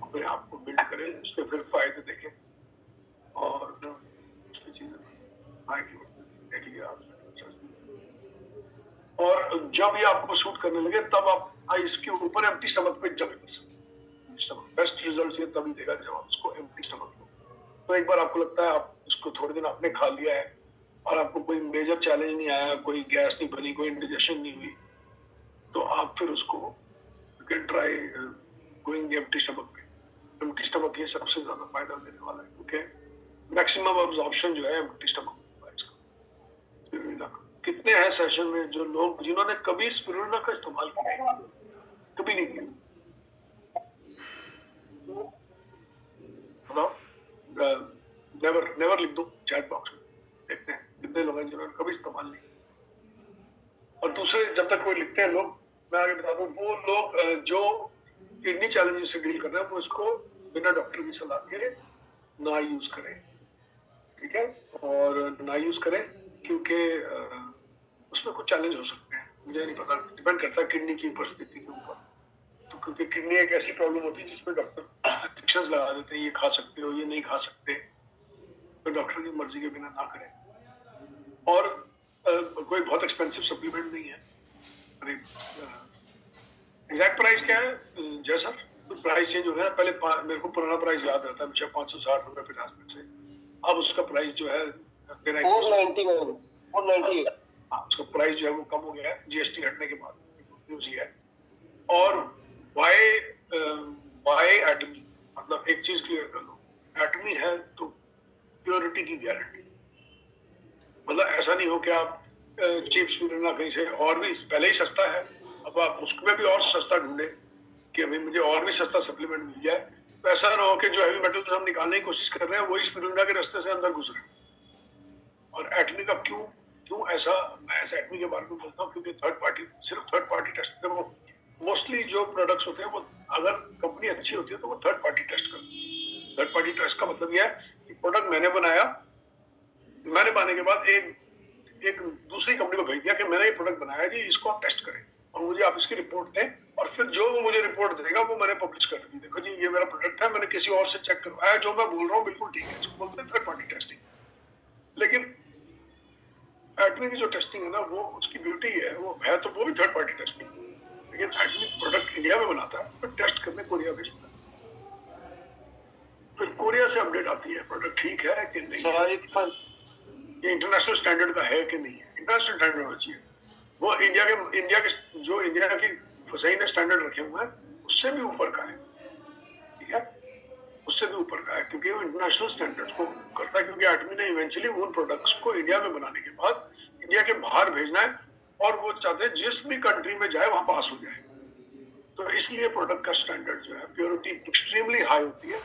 अपने आप को बिल्ड करें, उसके फिर फायदे देखें और देख लिया आप। और जब ये आपको सूट करने लगे तब आप इसके ऊपर एम्प्टी स्टमक पे जंप कर सकते। बेस्ट रिजल्ट ये तभी देगा जब आप इसको एम्प्टी स्टमक लो। तो एक बार आपको लगता है आप इसको थोड़े दिन आपने खा लिया है और आपको कोई मेजर चैलेंज नहीं आया, कोई गैस नहीं बनी, कोई इंडिजेशन नहीं हुई, तो आप फिर उसको you can try going empty stomach पे। एम्प्टी स्टमक ये सबसे ज्यादा फायदा देने वाला है, क्योंकि मैक्सिमम अब्जॉर्प्शन जो है एम्प्टी स्टमक का इसका। कितने हैं सेशन में जो लोग जिन्होंने कभी स्पिरुलिना का इस्तेमाल किया, कभी नहीं किया? नेवर लिख दो चैट बॉक्स में, देखते हैं कितने लोग हैं जिन्होंने कभी इस्तेमाल नहीं। और दूसरे जब तक कोई लिखते हैं लोग, मैं आगे बता दूं, वो लोग जो किडनी चैलेंजेस से डील कर रहे हैं वो इसको बिना डॉक्टर की सलाह के ना यूज करें, ठीक है? और ना यूज करें क्योंकि उसमें कुछ चैलेंज हो सकते हैं, मुझे नहीं पता, डिपेंड करता है किडनी की परिस्थिति के ऊपर। तो क्योंकि किडनी एक ऐसी प्रॉब्लम होती है जिसमें डॉक्टर रिस्ट्रिक्शंस लगा देते हैं, ये खा सकते हो, ये नहीं खा सकते, तो डॉक्टर की मर्जी के बिना ना करें। और कोई बहुत एक्सपेंसिव सप्लीमेंट नहीं है। एग्जैक्ट प्राइस क्या है जय सर? तो प्राइस चेंज हो गया, पहले मेरे को पुराना प्राइस याद रहता है, 560 रुपए 50 पैसे, अब उसका प्राइस जो है 498। हाँ, उसका प्राइस जो है वो कम हो गया है जीएसटी हटने के बाद, न्यूज ये है। और वाई एटमी, मतलब एक चीज क्लियर कर लो, एटमी है तो प्योरिटी की गारंटी। मतलब ऐसा नहीं हो कि आप चीप स्पिरुलिना कहीं से और भी पहले ही सस्ता है, अब आप उसमें भी और सस्ता ढूंढे कि अभी मुझे और भी सस्ता सप्लीमेंट मिल जाए। तो ऐसा ना हो कि जो हैवी मेटल्स हम निकालने की कोशिश कर रहे हैं वही स्पिरुलिना के रास्ते से अंदर घुस रहे हैं। और एटमी का क्यों ऐसा, मैं ऐसा एटमी के बारे में बोलता हूँ क्योंकि सिर्फ थर्ड पार्टी टेस्ट, देखो मोस्टली जो प्रोडक्ट्स होते हैं वो अगर कंपनी अच्छी होती है तो वो थर्ड पार्टी टेस्ट करती है। थर्ड पार्टी टेस्ट का मतलब यह है कि प्रोडक्ट मैंने बनाने के बाद एक दूसरी कंपनी को भेज दिया कि मैंने ये प्रोडक्ट बनाया जी, इसको आप टेस्ट करें और मुझे आप इसकी रिपोर्ट दें, और फिर जो वो मुझे रिपोर्ट देगा वो मैंने पब्लिश कर दी। देखो जी ये मेरा प्रोडक्ट है, मैंने किसी और से चेक करवाया, जो मैं बोल रहा हूँ बिल्कुल ठीक है, इसको बोलते हैं थर्ड पार्टी टेस्टिंग। लेकिन एटमी की जो टेस्टिंग है ना, वो उसकी ब्यूटी है, वो तो वो भी थर्ड पार्टी टेस्टिंग, लेकिन एटमी प्रोडक्ट इंडिया में बनाता है फिर टेस्ट करने कोरिया भेजता है, फिर कोरिया से अपडेट आती है प्रोडक्ट ठीक है कि नहीं, ये इंटरनेशनल स्टैंडर्ड का है कि नहीं है। इंटरनेशनल स्टैंडर्ड होना चाहिए, वो इंडिया की फसाई ने स्टैंडर्ड रखे हुए हैं उससे भी ऊपर का है, ठीक है, उससे भी ऊपर का है, क्योंकि वो इंटरनेशनल स्टैंडर्ड्स को करता है। क्योंकि एटमी ने इवेंचुअली उन प्रोडक्ट्स को इंडिया में बनाने के बाद इंडिया के बाहर भेजना है, और वो चाहते हैं जिस भी कंट्री में जाए वहां पास हो जाए। तो इसलिए प्रोडक्ट का स्टैंडर्ड जो है, प्योरिटी एक्सट्रीमली हाई होती है,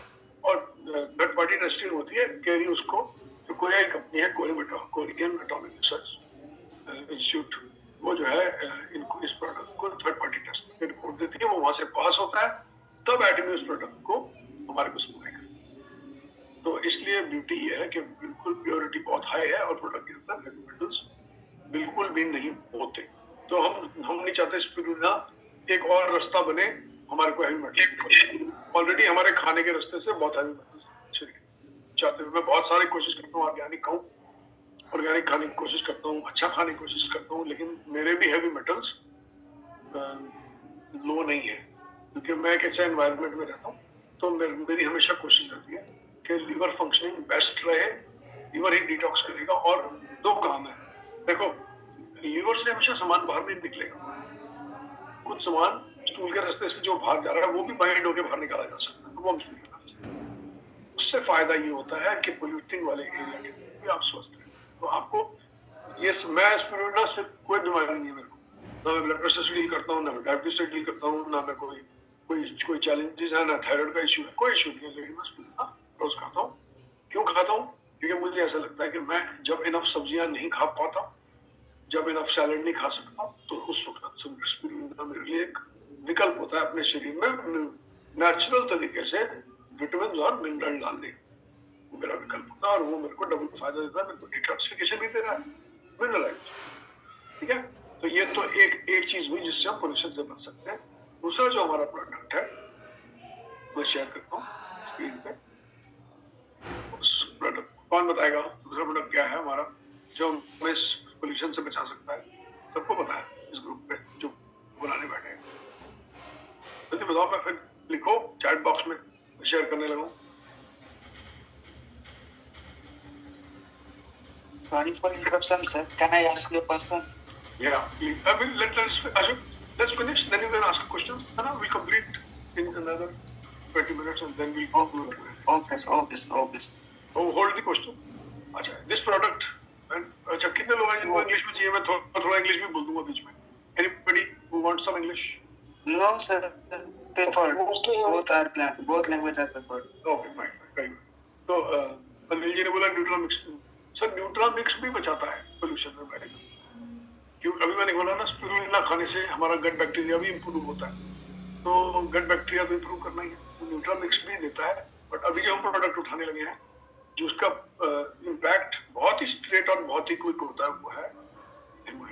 और थर्ड पार्टी टेस्टिंग होती है। केरी उसको, जो कोरिया की कंपनी है, कोरियन एटॉमिक रिसर्च इंस्टीट्यूट, वो जो है इनको इस प्रोडक्ट को थर्ड पार्टी टेस्ट की रिपोर्ट देती है, वो वहां से पास होता है, तब एटमी उस प्रोडक्ट को हमारे को सप्लाई करती है। तो इसलिए ब्यूटी ये है कि बिल्कुल प्योरिटी बहुत हाई है और प्रोडक्ट के अंदर हैवी मेटल्स बिल्कुल भी नहीं होते। तो हम नहीं चाहते स्पिरुलिना एक और रास्ता बने हमारे को हैवी मेटल। ऑलरेडी हमारे खाने के रास्ते से बहुत हैवी मेटल्स चाहते हैं। मैं बहुत सारी कोशिश करता हूँ ऑर्गेनिक खाऊं, ऑर्गेनिक खाने की कोशिश करता हूँ, अच्छा खाने की कोशिश करता हूँ, लेकिन मेरे भी हैवी मेटल्स लो नहीं है, क्योंकि मैं एक ऐसे एनवायरनमेंट में रहता हूँ। तो मेरी हमेशा कोशिश रहती है कि लीवर फंक्शनिंग बेस्ट रहे, लीवर ही डिटॉक्स करेगा। और दो काम है, देखो लीवर से हमेशा सामान बाहर नहीं निकलेगा, कुछ सामान स्टूल के रास्ते से जो बाहर जा रहा है वो भी बाइंड होकर बाहर निकाला जा सकता है, तो वो उससे फायदा ये होता है कि पोल्यूटिंग वाले एरिया के भी आप स्वस्थ हैं। तो आपको ये मैं स्पिरुलिना से कोई बीमारी नहीं है मेरे को, ना मैं ब्लड प्रेशर से डील करता हूँ, ना मैं डायबिटीज से डील करता हूँ, ना मैं कोई चैलेंजेस है, ना थायराइड का इश्यू है, कोई इश्यू नहीं है। लेकिन मैं स्पिरुलिना रोज खाता हूँ। क्यों खाता हूँ? क्योंकि मुझे ऐसा लगता है कि मैं जब इनफ सब्जियां नहीं खा पाता, जब इनफ सैलेड नहीं खा सकता, तो उस वक्त स्पिरुलिना मेरे लिए एक विकल्प होता है अपने शरीर में नेचुरल तरीके से विटामिन और मिनरल डालने, मेरा विकल्प होता है, और वो मेरे को डबल फायदा देता है। मेरे को डिटॉक्सिफिकेशन भी दे रहा है, मिनरलाइज, ठीक है। तो ये तो एक चीज हुई जिससे हम पोल्यूशन से बच सकते हैं। दूसरा जो हमारा प्रोडक्ट है मैं शेयर करता हूँ स्क्रीन पे। उस प्रोडक्ट कौन बताएगा दूसरा प्रोडक्ट क्या है हमारा, जो हमें पोल्यूशन से बचा सकता है? सबको पता है इस ग्रुप पे जो बनाने बैठे हैं। जल्दी बताओ, मैं फिर लिखो चैट बॉक्स में, शेयर करने लगा। Sorry for interruption, sir. Can I ask you a question? Yeah, please. Let's finish. Then you can ask a question. And we'll complete in another 20 minutes, and then we'll go to it. Okay, sir. Oh, hold the question. अच्छा, this product. अच्छा, कितने लोग हैं जिनको इंग्लिश में चाहिए? मैं थोड़ा इंग्लिश भी बोल दूंगा बीच में. Anybody who wants some English? No, sir. Preferred. Both languages are preferred. Okay, fine, very good. तो अनिल जी ने बोला neutral mix. Sir neutral mix भी बचाता है पोल्यूशन में बैठे, क्यों? अभी मैंने बोला ना, स्पिरुलिना खाने से हमारा गट बैक्टीरिया भी इंप्रूव होता है, तो गट बैक्टीरिया तो इंप्रूव करना ही है, तो न्यूट्रल मिक्स भी देता है। बट अभी जो हम प्रोडक्ट उठाने लगे हैं जो उसका इम्पैक्ट बहुत ही स्ट्रेट और बहुत ही क्विक होता है, वो है MOM।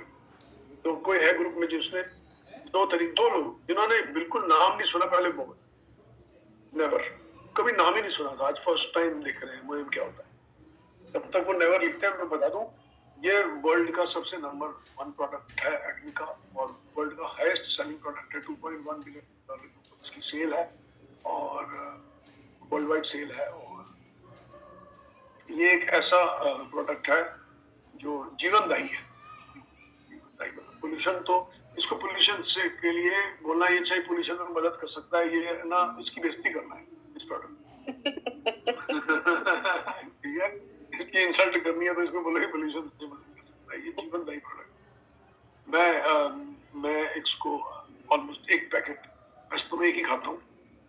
तो कोई है ग्रुप में जिसने दो लोग जिन्होंने बिल्कुल नाम नहीं सुना पहले, बहुत नेवर, कभी नाम ही नहीं सुना था, आज फर्स्ट टाइम देख रहे हैं MOM क्या होता है। तब तक वो नेवर लिखते हैं। मैं बता दूं, ये वर्ल्ड का सबसे नंबर 1 प्रोडक्ट है एटमी का, और वर्ल्ड का हाईएस्ट सेलिंग प्रोडक्ट है। $2.1 बिलियन इसकी सेल है, और वर्ल्ड वाइड सेल है, और ये एक ऐसा प्रोडक्ट है जो जीवनदायी है। पोल्यूशन तो इसको पोल्यूशन से के लिए बोलना ये चाहिए पोल्यूशन में मदद कर सकता है, ये ना इसकी बेइज्जती करना है इस प्रोडक्ट। ठीक है, इसकी इंसल्ट करनी है तो इसमें बोलो पोल्यूशन से मदद कर सकता है, ये जीवनदायी प्रोडक्ट। मैं इसको ऑलमोस्ट एक पैकेट, वैसे तो मैं एक ही खाता हूँ,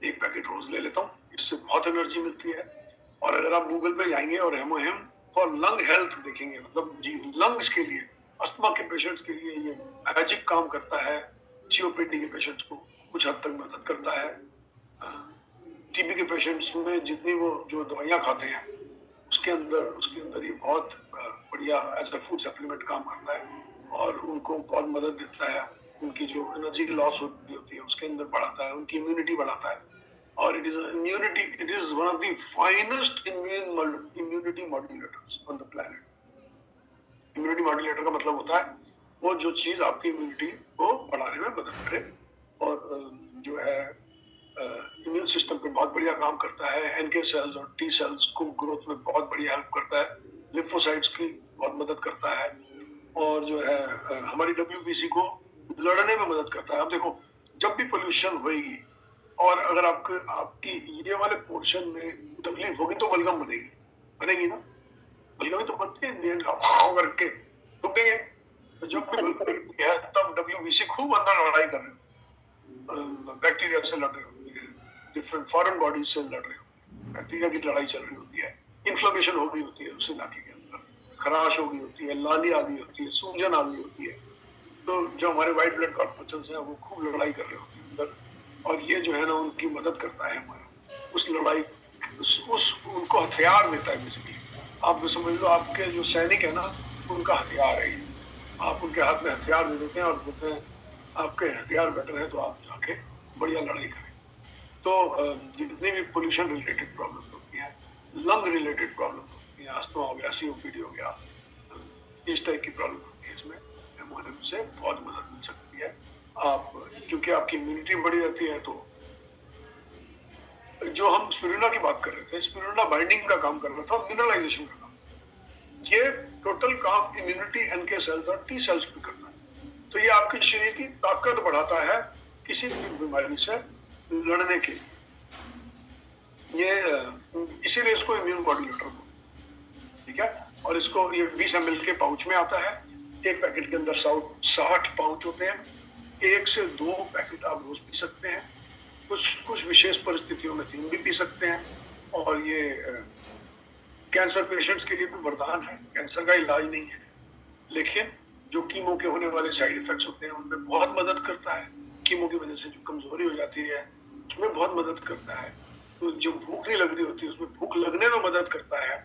एक पैकेट रोज ले लेता हूँ, इससे बहुत एनर्जी मिलती है। और अगर आप गूगल पे जाएंगे और हेमोहेम फॉर लंग हेल्थ देखेंगे, मतलब जी लंग्स के लिए, अस्थमा के पेशेंट्स के लिए ये मैजिक काम करता है। सीओपीडी के पेशेंट्स को कुछ हद तक मदद करता है। टीबी के पेशेंट्स में जितनी वो जो दवाइयाँ खाते हैं उसके अंदर ये बहुत बढ़िया एज अ फूड सप्लीमेंट काम करता है और उनको बहुत मदद देता है। उनकी जो एनर्जी लॉस होती है उसके अंदर बढ़ाता है, उनकी इम्यूनिटी बढ़ाता है। और it is one of the finest immunity modulators on the planet. Immunity modulator का मतलब होता है वो जो चीज आपकी इम्यूनिटी को बढ़ाने में मदद करे और जो है इम्यून सिस्टम पे बहुत बढ़िया काम करता है। एनके सेल्स और टी सेल्स को ग्रोथ में बहुत बढ़िया हेल्प करता है। लिम्फोसाइट्स की बहुत मदद करता है और जो है हमारी WBC को लड़ने में मदद करता है। अब देखो, जब भी पोल्यूशन होगी और अगर आपकी ये वाले पोर्शन में तकलीफ होगी तो बलगम बनेगी ना, बलगम तो बनती है करके दुखेंगे। तो जब भी बलगम है तब WBC खूब अंदर लड़ाई कर रहे हो, बैक्टीरिया से लड़ रहे हो, डिफरेंट फॉरेन बॉडीज से लड़ रहे हो, बैक्टीरिया की लड़ाई चल रही होती है, इन्फ्लेमेशन हो गई होती है उस इलाके के अंदर, खराश हो गई होती है, लाली आ गई होती है, सूजन आ गई होती है। तो जो हमारे व्हाइट ब्लड कॉर्पस्कल्स हैं वो खूब लड़ाई कर रहे होते हैं अंदर, और ये जो है ना उनकी मदद करता है हमारा उस लड़ाई उनको हथियार देता है। बेसिकली आप समझ लो आपके जो सैनिक है ना उनका हथियार है ये। आप उनके हाथ में हथियार दे देते हैं और बोलते हैं आपके हथियार बेटर है तो आप जाके बढ़िया लड़ाई करें। तो जितनी भी पोल्यूशन रिलेटेड प्रॉब्लम होती है, लंग रिलेटेड प्रॉब्लम होती है, अस्थमा हो गया, COPD हो गया, इस टाइप की प्रॉब्लम होती है, इसमें हेमोहेम से बहुत मदद मिल सकती है। आप क्योंकि आपकी इम्यूनिटी बढ़ी रहती है। तो जो हम स्पिरुलिना की बात कर रहे थे, स्पिरुलिना बाइंडिंग का काम कर रहा था, मिनरलाइजेशन का काम, ये टोटल काम इम्यूनिटी NK सेल्स और T सेल्स पे करना है। तो ये आपके शरीर की ताकत बढ़ाता है किसी भी बीमारी से लड़ने के लिए। ये इसीलिए इसको इम्यून मॉड्यूलेटर को, ठीक है। और इसको ये 20 ml के पाउच में आता है। एक पैकेट के अंदर 60 पाउच होते हैं। 1 से 2 पैकेट आप रोज पी सकते हैं, कुछ विशेष परिस्थितियों में 3 भी पी सकते हैं। और ये कैंसर पेशेंट्स के लिए भी वरदान है। कैंसर का इलाज नहीं है, लेकिन जो कीमो के होने वाले साइड इफेक्ट्स होते हैं उनमें बहुत मदद करता है। कीमो की वजह से जो कमजोरी हो जाती है उसमें बहुत मदद करता है। तो जो भूख नहीं लग रही होती है उसमें भूख लगने में मदद करता है।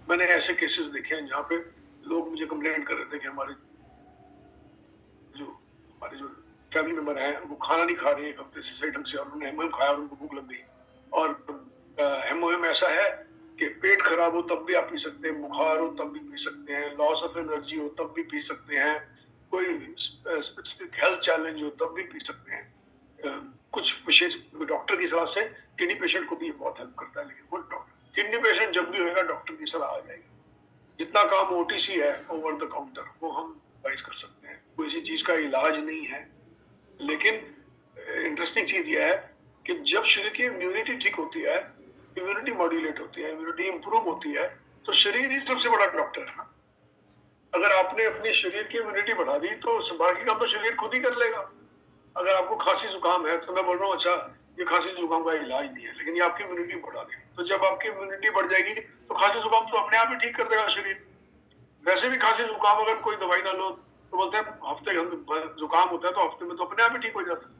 मैंने ऐसे केसेस देखे हैं जहाँ पे लोग मुझे कंप्लेंट कर रहे थे कि हमारे जो फैमिली मेंबर है वो खाना नहीं खा रहे 1 हफ्ते से सही ढंग से, और उन्होंने हेमोहेम खाया और उनको भूख लग गई। और हेमोहेम ऐसा है कि पेट खराब हो तब भी आप पी सकते हैं, बुखार हो तब भी पी सकते हैं, लॉस ऑफ एनर्जी हो तब भी पी सकते हैं, कोई स्पेसिफिक हेल्थ चैलेंज हो तब भी पी सकते हैं। कुछ विशेष डॉक्टर की सलाह से किडनी पेशेंट को भी ये बहुत हेल्प करता है। लेकिन वो किडनी पेशेंट जब भी होगा डॉक्टर की सलाह आ जाएगी। जितना काम OTC है, ओवर द काउंटर, वो हम एडवाइस कर सकते हैं। कोई ऐसी चीज का इलाज नहीं है। लेकिन इंटरेस्टिंग चीज ये है कि जब शरीर की इम्यूनिटी ठीक होती है, इम्यूनिटी मॉड्यूलेट होती है, इम्यूनिटी इंप्रूव होती है, तो शरीर ही सबसे बड़ा डॉक्टर है। अगर आपने अपने शरीर की इम्यूनिटी बढ़ा दी तो बाकी काम तो शरीर खुद ही कर लेगा। अगर आपको खांसी जुकाम है तो मैं बोल रहा हूँ अच्छा ये खांसी जुकाम का इलाज नहीं है, लेकिन ये आपकी इम्यूनिटी बढ़ा दी। तो जब आपकी इम्यूनिटी बढ़ जाएगी तो खांसी जुकाम तो अपने आप ही ठीक कर देगा शरीर। वैसे भी खांसी जुकाम अगर कोई दवाई ना लो तो बोलते हैं हफ्ते जुकाम होता है तो हफ्ते में तो अपने आप ही ठीक हो जाता है।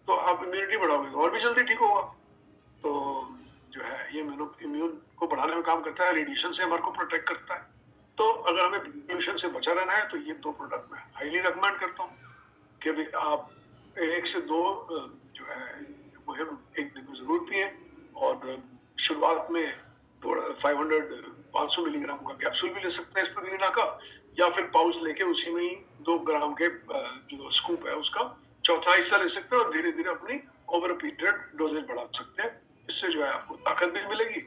तो आप इम्यूनिटी बढ़ाओगे तो और भी जल्दी ठीक होगा। तो जो है ये इम्यून को बढ़ाने में काम करता है, रेडिएशन से हमारे को प्रोटेक्ट करता है। तो अगर हमें पोल्यूशन से बचा रहना है तो ये 2 प्रोडक्ट मैं हाईली रिकमेंड करता हूँ कि भी आप 1 से 2 जो है मुहिम एक दिन में जरूर पिए। और शुरुआत में थोड़ा 500 मिलीग्राम का कैप्सूल भी ले सकते हैं स्पिरुलिना का, या फिर पाउच लेके उसी में ही 2 ग्राम के जो स्कूप है उसका चौथा हिस्सा ले सकते हैं और धीरे धीरे अपनी ओवर पीरियड डोजेज बढ़ा सकते हैं। इससे जो है आपको ताकत भी मिलेगी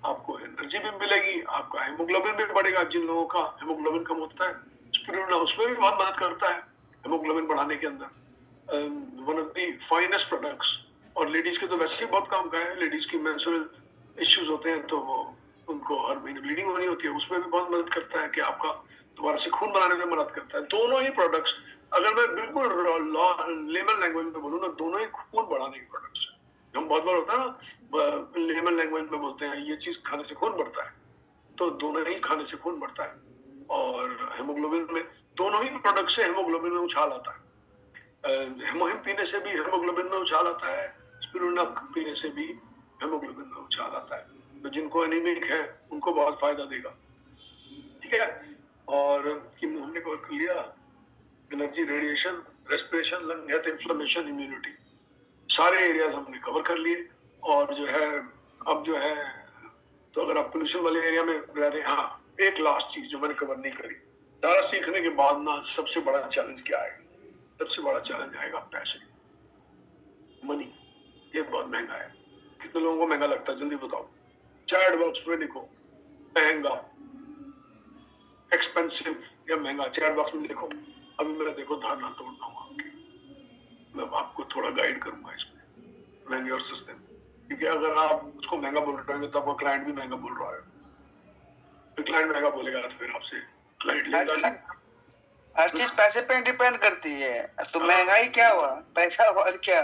आपको एनर्जी भी मिलेगी, आपका हेमोग्लोबिन भी बढ़ेगा। जिन लोगों का हेमोग्लोबिन कम होता है, स्पिरुलिना उसमें भी बहुत मदद करता है हेमोग्लोबिन बढ़ाने के अंदर। One of the finest products. और लेडीज के तो वैसे ही बहुत काम का है। लेडीज की मेंस्ट्रुअल इश्यूज होते हैं तो वो उनको हर महीने ब्लीडिंग होनी होती है, उसमें भी बहुत मदद करता है कि आपका दोबारा से खून बनाने में मदद करता है। दोनों ही प्रोडक्ट्स, अगर मैं बिल्कुल लेमन लैंग्वेज में बोलूँ ना, दोनों ही खून बढ़ाने के प्रोडक्ट्स हैं। हम बहुत बार होता है ना लेमन लैंग्वेज में बोलते हैं ये चीज खाने से खून बढ़ता है, तो दोनों ही खाने से खून बढ़ता है। और हेमोग्लोबिन में दोनों ही प्रोडक्ट से हेमोग्लोबिन में उछाल आता है। हेमोहिम पीने से भी हेमोग्लोबिन में उछाल आता है, स्पिरुलिना पीने से भी हेमोग्लोबिन में उछाल आता है। तो जिनको एनीमिक है उनको बहुत फायदा देगा, ठीक है। और हमने कवर कर लिया energy, radiation, respiration, lung health, inflammation, immunity, सारे एरियाज हमने कवर कर लिए। और जो है अब जो है तो अगर आप पोल्यूशन वाले एरिया में रह रहे हैं, हाँ एक लास्ट चीज जो मैंने कवर नहीं करी, सारा सीखने के बाद ना सबसे बड़ा चैलेंज क्या आएगा? सबसे बड़ा चैलेंज आएगा पैसे, मनी। ये बहुत महंगा है। कितने लोगों को महंगा लगता है जल्दी बताओ? चैट बॉक्स में लिखो महंगा, एक्सपेंसिव या महंगा। चैट बॉक्स में लिखो। अभी मेरा देखो धारणा तोड़ना हूँ आपकी, मैं आपको थोड़ा गाइड करूंगा इसमें, महंगे और सस्ते में। क्योंकि अगर आप उसको महंगा बोल रहे हैं तो आपका क्लाइंट भी महंगा बोल रहा है। तो क्लाइंट महंगा बोलेगा तो फिर आपसे क्लाइंट लेगा नहीं। हर चीज पैसे पे डिपेंड करती है। तो महंगाई क्या हुआ? पैसा और क्या?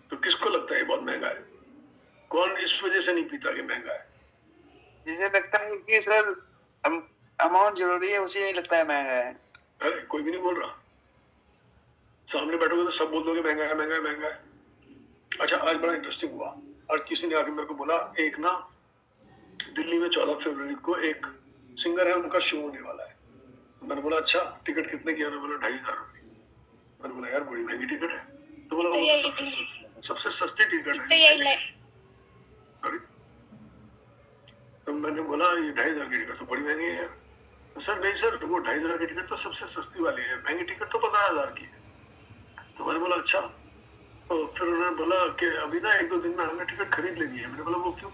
तो किसको लगता है ये बहुत महंगा है? कौन इस वजह से नहीं पीता कि महंगा है? जिसे लगता है कि सर अमाउंट जरूरी है, उसी में लगता है महंगा है। अरे कोई भी नहीं बोल रहा, सामने बैठोगे तो सब बोल दोगे महंगा है, महंगा है, महंगा है। अच्छा, आज बड़ा इंटरेस्टिंग हुआ। आज किसी ने आके मेरे को बोला, एक ना दिल्ली में 14 फरवरी को एक सिंगर है, उनका शो होने वाला है। मैंने बोला अच्छा, टिकट कितने की है? बोला 2500 रुपये। मैंने बोला यार बड़ी महंगी टिकट है। तो बोला वो सबसे सस्ती टिकट है। तो मैंने बोला ये 2500 की टिकट तो बड़ी महंगी है यार। तो सर नहीं सर, वो 2500 की टिकट तो सबसे सस्ती वाली है, महंगी टिकट तो 15,000 की है। तो मैंने बोला अच्छा। तो फिर उन्होंने बोला कि अभी ना 1-2 दिन में हमने टिकट खरीद लेनी है। मैंने बोला वो क्यों?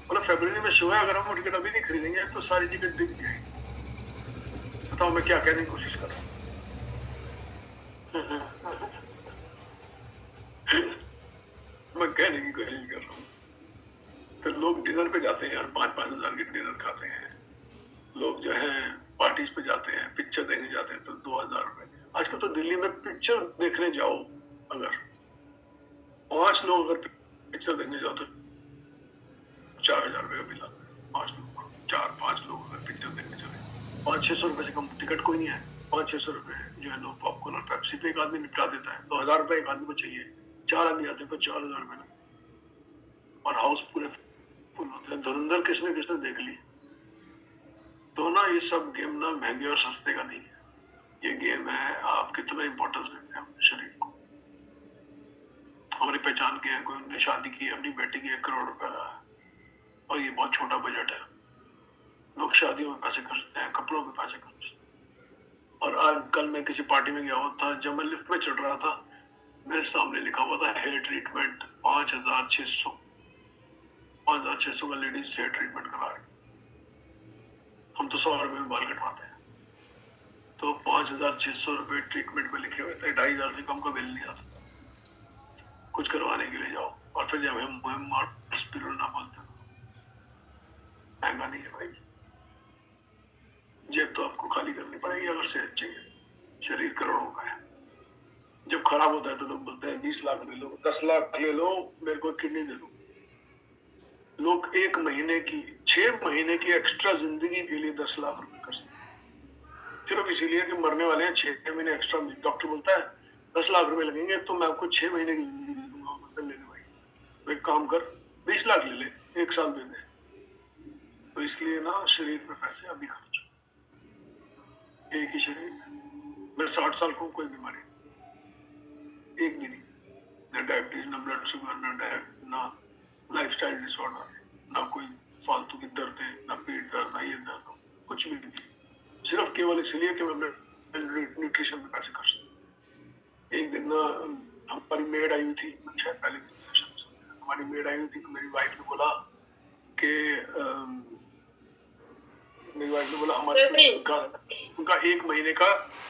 बोला फरवरी में शो है, अगर हम वो टिकट अभी नहीं खरीदेंगे तो सारी टिकट बिक जाएगी। बताओ मैं क्या कहने की कोशिश कर रहा हूँ? मैं कहने की कोशिश कर रहा हूँ। तो लोग डिनर पे जाते हैं यार, 5-5 हजार के डिनर खाते हैं। लोग जो है पार्टीज पे जाते हैं, पिक्चर देखने जाते हैं तो 2,000 रुपए। आजकल तो दिल्ली में पिक्चर देखने जाओ, अगर 5 लोग अगर पिक्चर देखने जाओ तो 4,000 रुपए का बिल आता है। 5 लोग, 4-5 लोग अगर पिक्चर देखने चले, 500-600 रुपए से कम टिकट कोई नहीं है। 500-600 रुपए जो है लोग पॉपकॉर्न और पेप्सी पे एक आदमी निपटा देता है। 2,000 रुपए एक आदमी को चाहिए, 4 आदमी आते हैं तो 4,000 रुपए लगते और हाउस पूरे फुल होते हैं। धुरंधर किसने देख ली। तो ना ये सब गेम ना महंगे और सस्ते का नहीं है। ये गेम है आप कितना इंपॉर्टेंस देते हैं अपने शरीर को। हमारी पहचान के है, कोई उन्होंने शादी की, अपनी बेटी की 1 करोड़ रुपए का है और ये बहुत छोटा बजट है। लोग शादियों में पैसे खर्चते हैं, कपड़ों में पैसे खर्चते हैं। और आज कल मैं किसी पार्टी में गया हुआ था, जब मैं लिफ्ट में चढ़ रहा था मेरे सामने लिखा हुआ था हेयर ट्रीटमेंट 5,600। 5,600 का लेडीज हेयर ट्रीटमेंट करा रही। हम तो 100 रुपए में बाल कटवाते हैं, तो 5,600 रुपए ट्रीटमेंट में लिखे हुए थे। 2,500 से कम का बिल नहीं आता कुछ करवाने के लिए जाओ। और फिर जब हम स्पिरुलिना बोलते हैं, महंगा नहीं है भाई। जेब तो आपको खाली करनी पड़ेगी अगर सेहत चाहिए। शरीर करोड़ों का है। जब खराब होता है तो लोग बोलते हैं 20 लाख ले लो, 10 लाख ले लो, मेरे को किडनी दे दो। लोग 1 महीने की, 6 महीने की एक्स्ट्रा जिंदगी के लिए 10 लाख रुपए कर सकते हैं, सिर्फ इसीलिए कि मरने वाले हैं। 6 महीने एक्स्ट्रा। डॉक्टर बोलता है 10 लाख रुपए लगेंगे तो मैं आपको 6 महीने की जिंदगी दे दूंगा। मतलब ले ले भाई, तो एक काम कर 20 लाख ले ले, 1 साल दे दे। तो इसलिए ना शरीर पे पैसे अभी खर्च। एक ही शरीर, मैं 60 साल को कोई बीमारी एक भी नहीं, ना डायबिटीज, ना ब्लड शुगर, ना लाइफस्टाइल डिसऑर्डर, ना कोई फालतू की दर्द है, ना पेट दर्द, ना ये दर्द, कुछ भी नहीं। सिर्फ केवल इसलिए कि मैं न्यूट्रिशन में पैसे खर्च। एक दिन ना हमारी मेड आई हुई थी, शायद पहले हमारी मेड आई हुई थी तो मेरी वाइफ ने बोला कि मेरी वाइफ ने बोला हमारे उनका 1 महीने का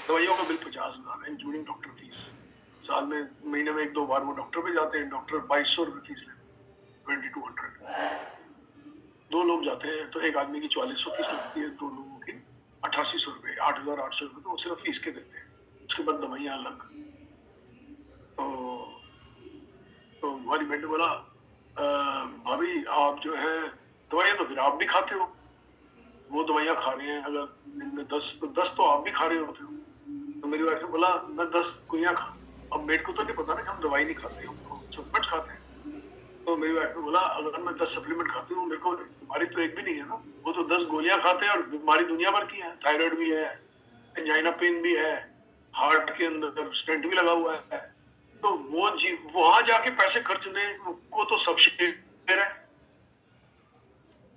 दवाइयों का बिल 50,000 इंक्लूडिंग डॉक्टर फीस। साल में महीने में 1-2 बार वो डॉक्टर पे जाते हैं, डॉक्टर 2200 रुपये फीस लेते, 2200। 2 लोग जाते हैं तो एक आदमी की 4400 फीस लगती है, 2 लोगों की 8800 रुपये, 8800 रुपये तो वो सिर्फ फीस के देते हैं, उसके बाद दवाइयाँ अलग। तो हमारी बेटी बोला भाभी आप जो है दवाइयाँ तो फिर आप भी खाते हो, वो दवाइयाँ खा रहे हैं अगर दिन में 10 तो 10 तो आप भी खा रहे होते हो। तो मेरी वाइफ ने बोला मैं 10 गोलियाँ खा, अब मेरे को तो नहीं पता ना कि हम दवाई नहीं खाते, हम सप्लीमेंट खाते हैं। तो मेरी वाइफ ने बोला अगर मैं 10 सप्लीमेंट खाती हूँ, मेरे को बीमारी तो एक भी नहीं है ना, वो तो 10 गोलियाँ खाते हैं और बीमारी दुनिया भर की है, थायराइड भी है, एंजाइना पेन भी है, हार्ट के अंदर स्टेंट भी लगा हुआ है। तो वो वहां जाके पैसे खर्चने को तो सब शेर है।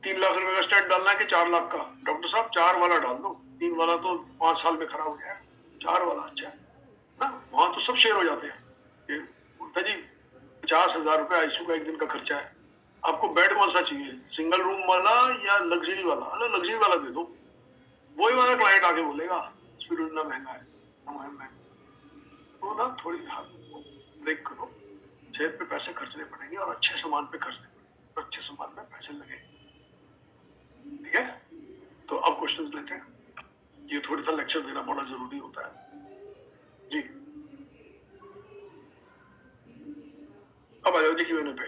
3 लाख रुपए का स्टेंट डालना है कि 4 लाख का, डॉक्टर साहब 4 वाला डाल दो, 3 वाला तो 5 साल में खराब हो गया, 4 वाला अच्छा है ना। वहां तो सब शेयर हो जाते हैं। बोलता जी 50,000 रुपए आईसीयू का एक दिन का खर्चा है, आपको बेड कौन सा चाहिए, सिंगल रूम वाला या लग्जरी वाला? अरे लग्जरी वाला दे दो। वही वाला क्लाइंट आके बोलेगा हॉस्पिटल महंगा है, तो ना थोड़ी ब्रेक करो, जेब पे पैसे खर्चने पड़ेंगे और अच्छे सामान पे खर्चने पड़ेंगे, तो अच्छे सामान में पैसे लगे। ठीक है, तो अब क्वेश्चंस लेते हैं। ये थोड़ा सा लेक्चर देना बड़ा जरूरी होता है जी। अब आ जाओ जी Q&A पे।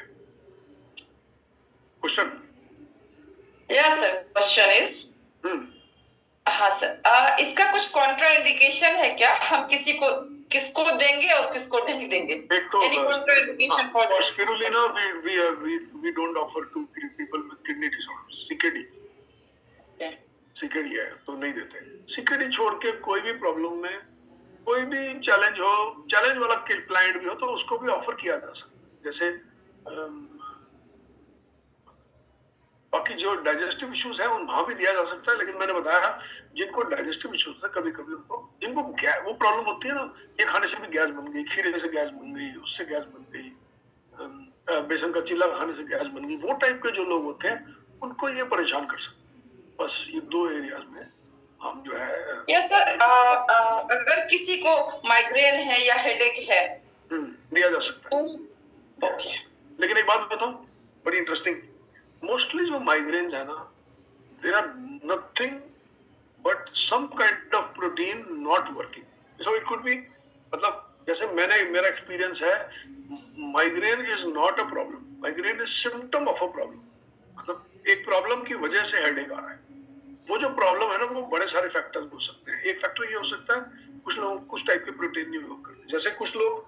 Question? Yes sir, question is हाँ सर, इसका कुछ कॉन्ट्रा इंडिकेशन है क्या? हम किसको देंगे और किसको नहीं देंगे? एक तो Any contraindication for this? Spirulina we don't offer to people with kidney disorders, CKD। CKD है तो नहीं देते। CKD छोड़ के कोई भी प्रॉब्लम में कोई भी चैलेंज हो, चैलेंज वाला क्लाइंट भी हो तो उसको भी ऑफर किया जा सकता है। जैसे बाकी जो डाइजेस्टिव इश्यूज है वहां भी दिया जा सकता है, लेकिन मैंने बताया जिनको डाइजेस्टिव इश्यूज है कभी कभी उनको जिनको वो प्रॉब्लम होती है ना, ये खाने से भी गैस बन गई, खीरे से गैस बन गई, उससे गैस बन गई, बेसन का चिल्ला खाने से गैस बन गई, वो टाइप के जो लोग होते हैं उनको ये परेशान कर सकते हैं। बस ये 2 एरियाज में हम जो है। यस सर, अगर किसी को माइग्रेन है या हेडेक है दिया जा सकता है। ओके, लेकिन एक बात बताऊं बड़ी इंटरेस्टिंग, मोस्टली जो माइग्रेन है ना, they are nothing but some kind of protein not working. So it could be, मतलब जैसे मेरा एक्सपीरियंस है, migraine is not a problem, migraine is symptom of a problem. मतलब एक प्रॉब्लम की वजह से हेडेक आ रहा है। वो जो प्रॉब्लम है ना वो बड़े सारे फैक्टर्स हो सकते हैं। एक फैक्टर ये हो सकता है कुछ लोग कुछ टाइप के प्रोटीन नहीं वर्क करते, जैसे कुछ लोग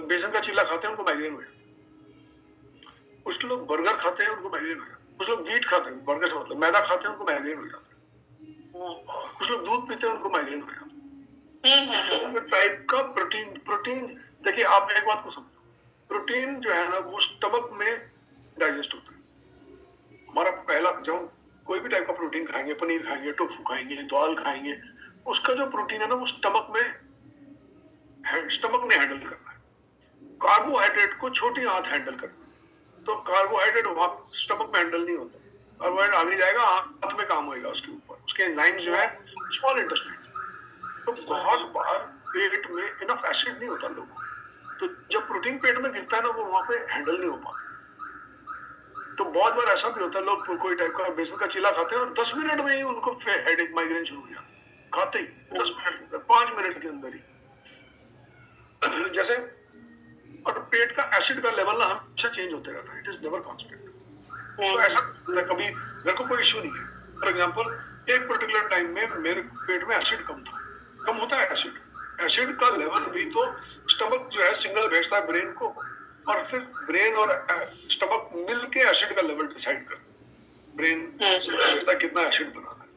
बेसन का चिल्ला खाते हैं उनको माइग्रेन हो जाता है, कुछ लोग बर्गर खाते हैं उनको माइग्रेन हो जाता है, कुछ लोग व्हीट खाते हैं, बर्गर से मतलब मैदा खाते हैं उनको माइग्रेन हो जाता है, कुछ लोग दूध पीते हैं उनको माइग्रेन हो जाता है। टाइप का प्रोटीन देखिए, आप एक बात को समझो, प्रोटीन जो है ना वो स्टमक में डाइजेस्ट होता है। हमारा पहला जब कोई भी टाइप का प्रोटीन खाएंगे, पनीर खाएंगे, टोफू खाएंगे, दाल खाएंगे, उसका जो प्रोटीन है ना वो स्टमक ने हैंडल करना है। कार्बोहाइड्रेट को छोटी आंत हैंडल करना है, तो कार्बोहाइड्रेट वहां स्टमक में हैंडल नहीं होता, कार्बोहाइड्रेट आगे जाएगा आंत में काम होएगा उसके ऊपर, उसके एंजाइम जो है स्मॉल इंटेस्टाइन। तो बहुत बार पेट में इनफ एसिड नहीं होता लोगों को, तो जब प्रोटीन पेट में गिरता है ना वो वहां पे हैंडल नहीं हो पाता। तो बहुत बार ऐसा भी होता है, लोग कोई टाइप का बेसन का चिल्ला खाते हैं और 10 मिनट में ही उनको हेडेक माइग्रेन शुरू हो जाता है, खाते ही 10 मिनट के अंदर, 5 मिनट के अंदर ही। जैसे और पेट का एसिड का लेवल ना हमेशा चेंज होते रहता है, इट इज नेवर कांस्टेंट। तो ऐसा कभी मेरे को कोई इशू नहीं है। फॉर एग्जांपल एक पर्टिकुलर टाइम में मेरे पेट में एसिड कम होता है। एसिड का लेवल भी तो स्टमक जो है सिग्नल भेजता है ब्रेन को, और फिर ब्रेन और स्टमक मिलके एसिड का लेवल डिसाइड करता है। ब्रेन सिग्नल भेजता है कितना एसिड बनाना है।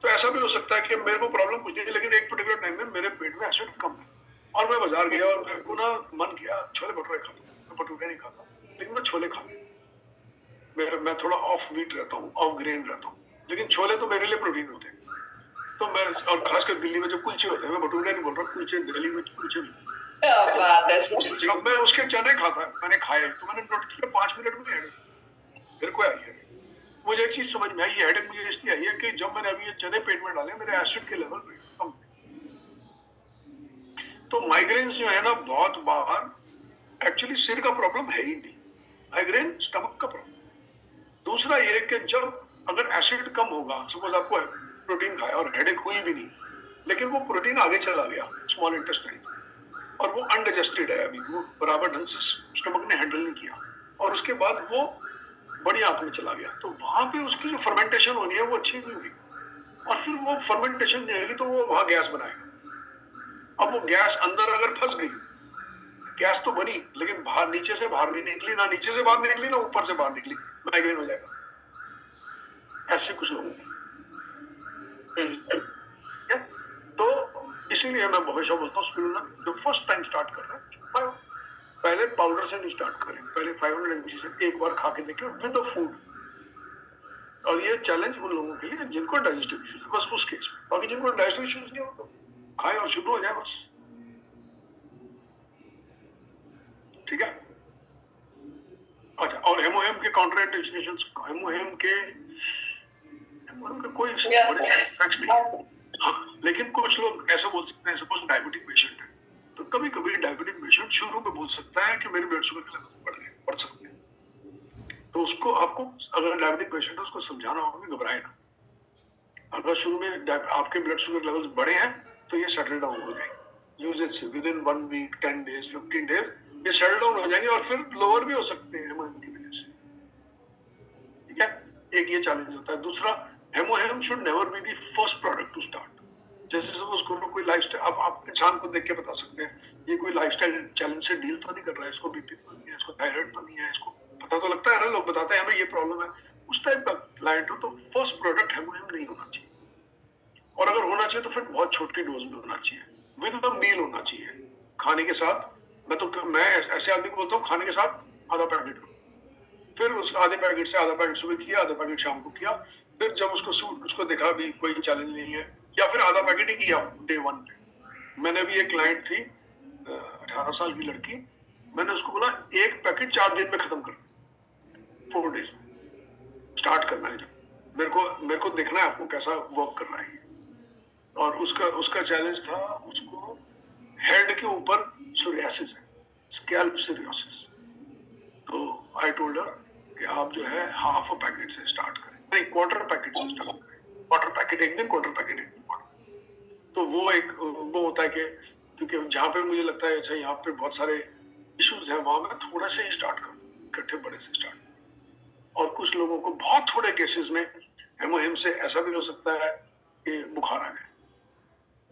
तो ऐसा भी हो सकता है कि मेरे को प्रॉब्लम कुछ नहीं है, लेकिन एक पर्टिकुलर टाइम में मेरे पेट में एसिड कम है और मैं बाजार गया और मेरे को ना मन किया छोले भटूरे खा लूं। मैं भटूरे नहीं खाता, लेकिन मैं छोले खा लूं। मैं थोड़ा ऑफ व्हीट रहता हूँ, ऑफ ग्रेन रहता हूँ, लेकिन छोले तो मेरे लिए प्रोटीन होते हैं। तो मैं, और खासकर दिल्ली में जो कुलचे होते हैं, मैं भटूरे नहीं बोल रहा, कुलचे, दिल्ली में कुलचे भी, जब मैं उसके चने खाता, मैंने खाए तो मैंने नोटिस किया 5 मिनट में मेरे को आई है। मुझे एक चीज समझ में आई, ये हेडेक मुझे इसलिए आई है कि जब मैंने अभी ये चने पेट में डाले मेरे एसिड के लेवल कम, तो माइग्रेन जो है ना बहुत बार एक्चुअली सिर का प्रॉब्लम है ही नहीं, माइग्रेन स्टमक का प्रॉब्लम। दूसरा ये कि जब अगर एसिड कम होगा, सपोज आपको प्रोटीन खाया और हेडेक हुई भी नहीं, लेकिन वो प्रोटीन आगे चला गया स्मॉल इंटेस्टाइन और वो अनडाइजेस्टेड है, अभी वो बराबर ढंग से स्टमक ने हैंडल नहीं किया और उसके बाद वो बड़ी आंत में चला गया, तो वहां पे उसकी जो फर्मेंटेशन होनी है वो अच्छी नहीं हुई और फिर वो फर्मेंटेशन नहीं होगी तो वो वहां गैस बनाएगा। अब वो गैस अंदर अगर फंस गई, गैस तो बनी लेकिन बाहर नीचे से बाहर नहीं निकली, ना नीचे से बाहर निकली ना ऊपर से बाहर निकली, माइग्रेन हो जाएगा। ऐसे कुछ लोगों को तो इसीलिए मैं हमेशा बोलता हूँ स्पिरुलिना जो फर्स्ट टाइम स्टार्ट कर रहे हैं पहले पाउडर से नहीं स्टार्ट करें, पहले 500 mg से एक बार खा के देखें विद द फूड। और ये चैलेंज उन लोगों के लिए जिनको डाइजेस्टिव इश्यूज है, बस उस केस में। बाकी जिनको डाइजेस्टिव इश्यूज नहीं हो तो खाए और शुरू हो जाए बस, ठीक है। अच्छा, और हेमोहेम के काउंटर इंडिकेशंस, हेमोहेम के कोई इफेक्ट नहीं, हाँ, लेकिन कुछ लोग ऐसा बोल सकते हैं, सपोज डायबिटिक पेशेंट है तो कभी कभी डायबिटिक पेशेंट शुरू में बोल सकता है कि मेरे ब्लड शुगर के लेवल बढ़ सकते हैं, तो उसको आपको अगर डायबिटिक पेशेंट है उसको समझाना होगा कि घबराए ना। अगर शुरू में आपके ब्लड शुगर लेवल्स बढ़े हैं तो ये सेटल डाउन हो जाएंगे यूजेज से, within 1 week 10 days 15 days ये सेटल डाउन हो जाएंगे और फिर लोअर भी हो सकते हैं हेमोहेम की वजह से, ठीक है। एक ये चैलेंज होता है। दूसरा, हेमोहेम should never be the first product to start. जैसे सपोज करो कोई लाइफस्टाइल, आप इंसान को देख के बता सकते हैं ये कोई लाइफस्टाइल चैलेंज से डील तो नहीं कर रहा है, इसको बीपी तो नहीं है, इसको थायराइड तो नहीं है, इसको पता तो लगता है ना, लोग बताते हैं हमें ये प्रॉब्लम है, उस टाइप का क्लाइंट हो तो फर्स्ट प्रोडक्ट हेमोहेम नहीं होना चाहिए, और अगर होना चाहिए तो फिर बहुत छोटी डोज में होना चाहिए, विद द मील होना चाहिए, खाने के साथ। मैं ऐसे आदमी को बोलता हूँ खाने के साथ आधा पैकेट लो, फिर उस आधे पैकेट से आधा पैकेट सुबह किया, आधा पैकेट शाम को किया, फिर जब उसको देखा भी कोई चैलेंज नहीं है, या फिर आधा पैकेट ही किया डे 1 पे। मैंने भी एक क्लाइंट थी 18 साल की लड़की, मैंने उसको बोला एक पैकेट 4 दिन में खत्म कर, 4 डेज स्टार्ट करना है, जब मेरे को देखना है आपको कैसा वर्क कर रहा है। और उसका चैलेंज था, उसको हेड के ऊपर सोरियासिस है, स्कैल्प सोरियासिस, तो आई टोल्ड हर कि आप जो है हाफ अ पैकेट से स्टार्ट करें, नहीं क्वार्टर पैकेट से स्टार्ट करें, क्वार्टर पैकेट एक दिन, क्वार्टर पैकेट एक दिन। तो वो होता है कि क्योंकि जहाँ पे मुझे लगता है अच्छा यहाँ पे बहुत सारे इश्यूज हैं, वहां मैं थोड़ा से ही स्टार्ट करूँ, इकट्ठे बड़े से स्टार्ट। और कुछ लोगों को बहुत थोड़े केसेस में हेमोहेम से ऐसा भी हो सकता है कि बुखार आ गया,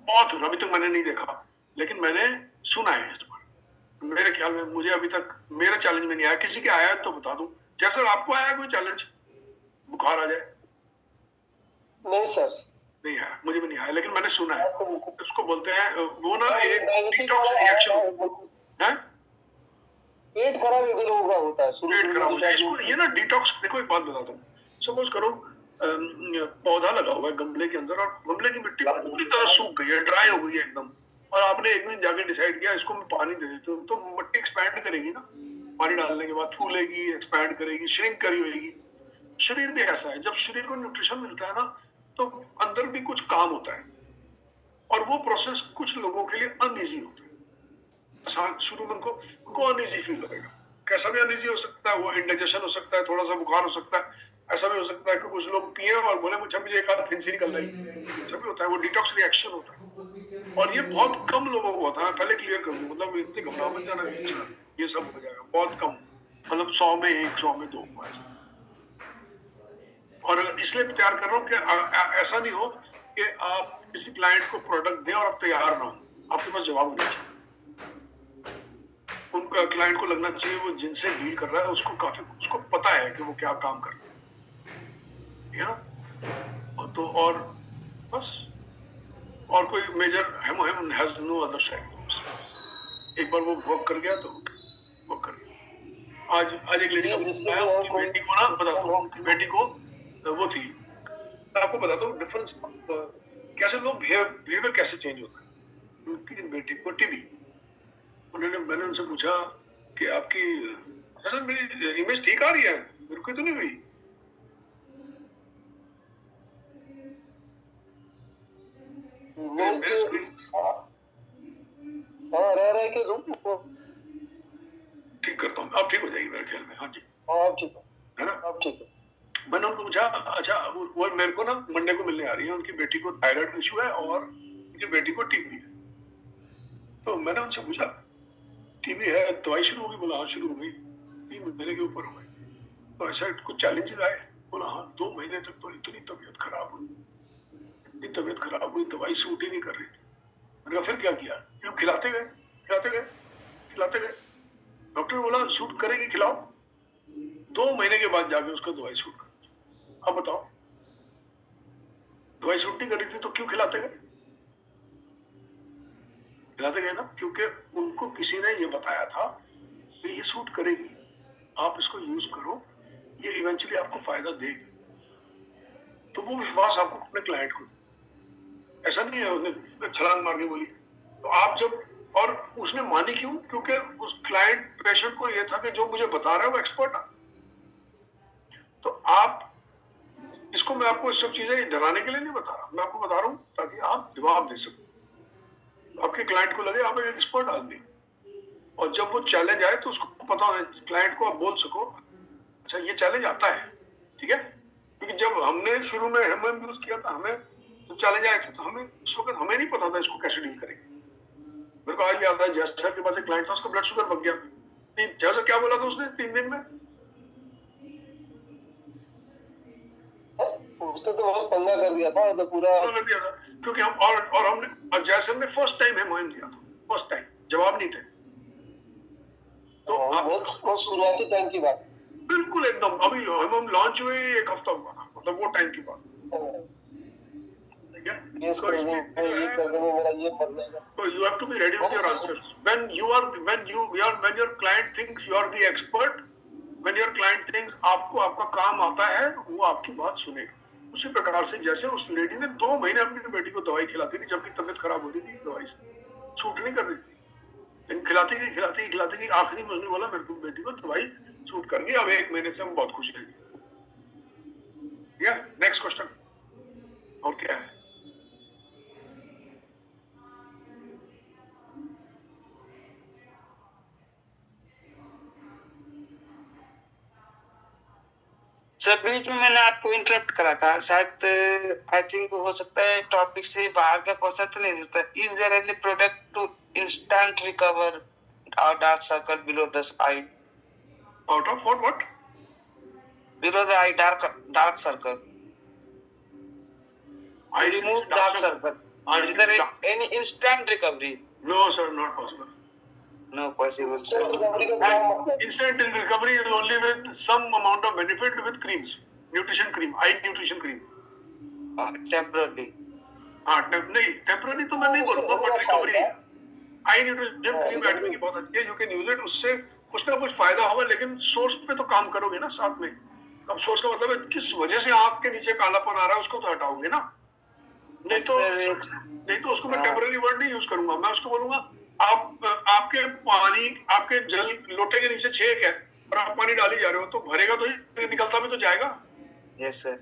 बहुत अभी तक मैंने नहीं देखा लेकिन मैंने सुना है इस बार। मेरे ख्याल में मुझे अभी तक मेरा चैलेंज में नहीं आया, किसी के आया तो बता दूं, जैसे आपको आया कोई चैलेंज बुखार आ जाए? नहीं सर, नहीं है, मुझे भी नहीं आया, लेकिन मैंने सुना है। उसको बोलते हैं वो ना एक डिटॉक्स रिएक्शन है, पेट खराब एक लोगों का होता है, पेट खराब हो जाए, इसको ये ना डिटॉक्स। देखो एक बात बताता हूँ, सपोज करो पौधा लगा हुआ है गमले के अंदर और गमले की मिट्टी पूरी तरह सूख गई है, ड्राई हो गई है एकदम, और आपने एक दिन जाके डिसाइड किया इसको मैं पानी दे देती हूँ, तो मिट्टी एक्सपैंड करेगी ना, पानी डालने के बाद फूलेगी, एक्सपैंड करेगी, श्रिंक करी होगी। शरीर भी ऐसा है, जब शरीर को न्यूट्रिशन मिलता है ना तो अंदर भी कुछ काम होता है, और वो प्रोसेस कुछ लोगों के लिए अनईजी होता है। शुरू में उनको अनईजी फील लगेगा, कैसा भी अनईजी हो सकता है, वो इंडाइजेशन हो सकता है, थोड़ा सा बुखार हो सकता है, ऐसा भी हो सकता है कि कुछ लोग पिए और बोले मुझे एक आध फिंसी निकल रही, ऐसा भी होता है, वो डिटॉक्स रिएक्शन होता है। और ये बहुत कम लोगों को होता है, पहले क्लियर कर दूं, मतलब इतने घबराओ मत जाना, ये सब हो जाएगा, बहुत कम, मतलब 100 में 1, 100 में 2 ऐसा। और इसलिए तैयार कर रहा हूँ कि ऐसा नहीं हो कि आप किसी क्लाइंट को प्रोडक्ट दें और आप तैयार ना हो, आपके पास जवाब होना चाहिए। उनका क्लाइंट को लगना चाहिए वो जिनसे डील कर रहा है उसको पता है कि वो क्या काम कर रहा है, तो और बस, और कोई मेजर हेमोहेम has no other side effects. एक बार वो वर्क कर गया तो वर्क कर गया। आज एक लेडी का बेटी को ना बताता हूँ, उनकी बेटी को वो थी, आपको बताता हूँ डिफरेंस कैसे लोग बिहेवियर कैसे चेंज होता है। उनकी बेटी को टीबी, मैंने उनसे पूछा कि आपकी सर मेरी इमेज ठीक आ रही है, मेरे को तो नहीं हुई, मेरे स्क्रीन हाँ रह के रूम ठीक करता हूँ, अब ठीक हो जाएगी मेरे ख्याल में। हाँ जी, हाँ ठीक है ना। अब ठीक है। मैंने उनको पूछा, अच्छा वो मेरे को ना मंडे को मिलने आ रही है, उनकी बेटी को थायराइड इशू है और उनकी बेटी को टीबी है। तो मैंने उनसे पूछा टीबी है, दवाई शुरू होगी? बोला हाँ शुरू हो गई, 3 महीने के ऊपर हो गई। तो ऐसा कुछ चैलेंजेस आए? बोला हाँ 2 महीने तक तो इतनी तबीयत खराब हुई, इतनी तबीयत खराब हुई, दवाई सूट ही नहीं कर रही थी। मैंने कहा फिर क्या किया? हम खिलाते गए खिलाते गए खिलाते गए, डॉक्टर ने बोला सूट करेगी खिलाओ। 2 महीने के बाद जाके उसका दवाई सूट कर। अब बताओ, दवाई सूट नहीं कर रही थी तो क्यों खिलाते गए? खिलाते गए ना क्योंकि उनको किसी ने ये बताया था कि ये सूट करेगी, आप इसको यूज करो, ये इवेंचुअली आपको फायदा देगी। तो वो विश्वास आपको अपने क्लाइंट को, ऐसा नहीं है उसने छलांग मार के बोली। तो आप जब, और उसने मानी क्यों? क्योंकि उस क्लाइंट पेशेंट को ये था कि जो मुझे बता रहा है वो एक्सपर्ट है। तो आप इसको, मैं आपको सब चीजें डराने के लिए नहीं बता रहा, मैं आपको बता रहा हूं ताकि आप जवाब दे सको, आपके क्लाइंट को लगे आप एक एक्सपर्ट आदमी। और जब वो चैलेंज आए तो उसको पता है, क्लाइंट को आप बोल सको अच्छा ये चैलेंज आता है, ठीक है। क्योंकि जब हमने शुरू में हेमोएम यूज किया था, हमें तो चैलेंज आए थे, तो हमें उस वक्त हमें नहीं पता था इसको कैसे डील करेंगे। मेरे को आज याद है जैसर के पास एक क्लाइंट था, उसका ब्लड शुगर बढ़ गया। जैसा क्या बोला था उसने 3 दिन में? उसने तो बहुत पंगा कर दिया था, तो पूरा कर दिया था क्योंकि हम और हमने जैसर में फर्स्ट टाइम हेमोएम दिया था, फर्स्ट टाइम, जवाब नहीं थे। तो बहुत शुरुआती टाइम की बात, बिल्कुल एकदम अभी हेमोएम लॉन्च हुए 1 हफ्ता हुआ था, मतलब वो टाइम की बात। So you have to be ready with your answers. When your client thinks you are the expert, when your client thinks आपको आपका काम आता है, वो आपकी बात सुनेगा। उसी प्रकार से जैसे उस लेडी ने 2 महीने अपनी बेटी को दवाई खिलाती थी, जबकि तबीयत खराब होती थी, दवाई से सूट नहीं कर रही थी, लेकिन खिलाती गई। आखिरी में उसने बोला मेरे को बेटी को दवाई सूट कर गई, अब 1 महीने से हम बहुत खुश हैं। नेक्स्ट क्वेश्चन, और क्या है? सर बीच में मैंने आपको इंटरप्ट करा था, शायद आई थिंक हो सकता है टॉपिक से बाहर का क्वेश्चन तो नहीं सकता। Is there any product to instant recover dark circle below the eye? Out of what? Below the eye dark circle, I remove dark circle. Is there any instant recovery? No sir, not possible. No possible sir. Instant recovery is only with some amount of benefit with creams, nutrition cream, eye nutrition cream. Temporarily. नहीं temporary तो मैं नहीं बोलूँगा, but recovery है। eye nutrition cream एडमी की बहुत अच्छी है, you can use it, उससे कुछ ना कुछ फायदा होगा, लेकिन सोर्स पे तो काम करोगे ना साथ में। अब सोर्स का मतलब है किस वजह से आँख के नीचे कालापन आ रहा है, उसको तो हटाओगे ना। नहीं तो उसको मैं टेम्पररी वर्ड नहीं यूज करूंगा, मैं उसको बोलूंगा आपके पानी, आपके जल लोटे के नीचे छेक है और आप पानी डाली जा रहे हो, तो भरेगा तो ही, निकलता भी तो जाएगा। Yes sir.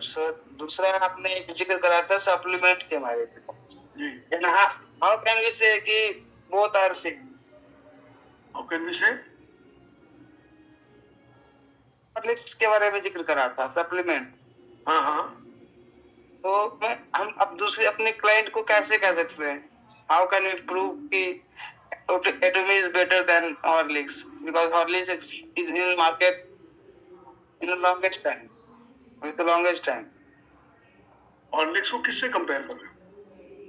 सर दूसरा आपने एक जिक्र करा था सप्लीमेंट के बारे में जी। हाउ कैन वी से कि both are sick? How can we say? Horlicks के बारे में जिक्र करा था, सप्लीमेंट। हाँ तो हम अब दूसरे अपने क्लाइंट को कैसे कह सकते हैं? हाउ कैन वी प्रूव कि Atomy is better than Horlicks, because Horlicks is in market in the longest time, with the longest time. Horlicks को किससे कंपेयर कर रहे हो?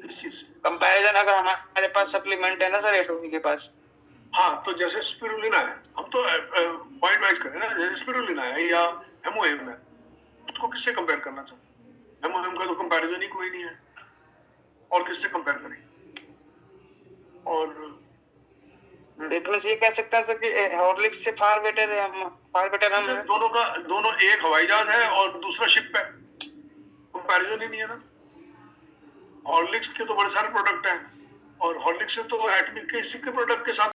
किस चीज से कंपैरिजन? अगर हमारे पास सप्लीमेंट है ना सर एटोमी के पास, हाँ, तो जैसे स्पिरुलिना है, हम तो पॉइंट वाइज करें ना, जैसे स्पिरुलिना है या हेमोएम है, उसको किससे कंपेयर करना चाहिए? हेमोएम का तो कंपैरिजन ही कोई नहीं है, और किससे कंपेयर करें? और देखने से ये कह सकते हैं सर कि हॉर्लिक्स से फार बेटर है हम। दोनों एक हवाई जहाज है और दूसरा शिप है, कंपैरिजन ही नहीं है ना। हॉर्लिक्स के तो बड़े सारे प्रोडक्ट हैं, और हॉर्लिक्स से तो एटमी के किसी के प्रोडक्ट के साथ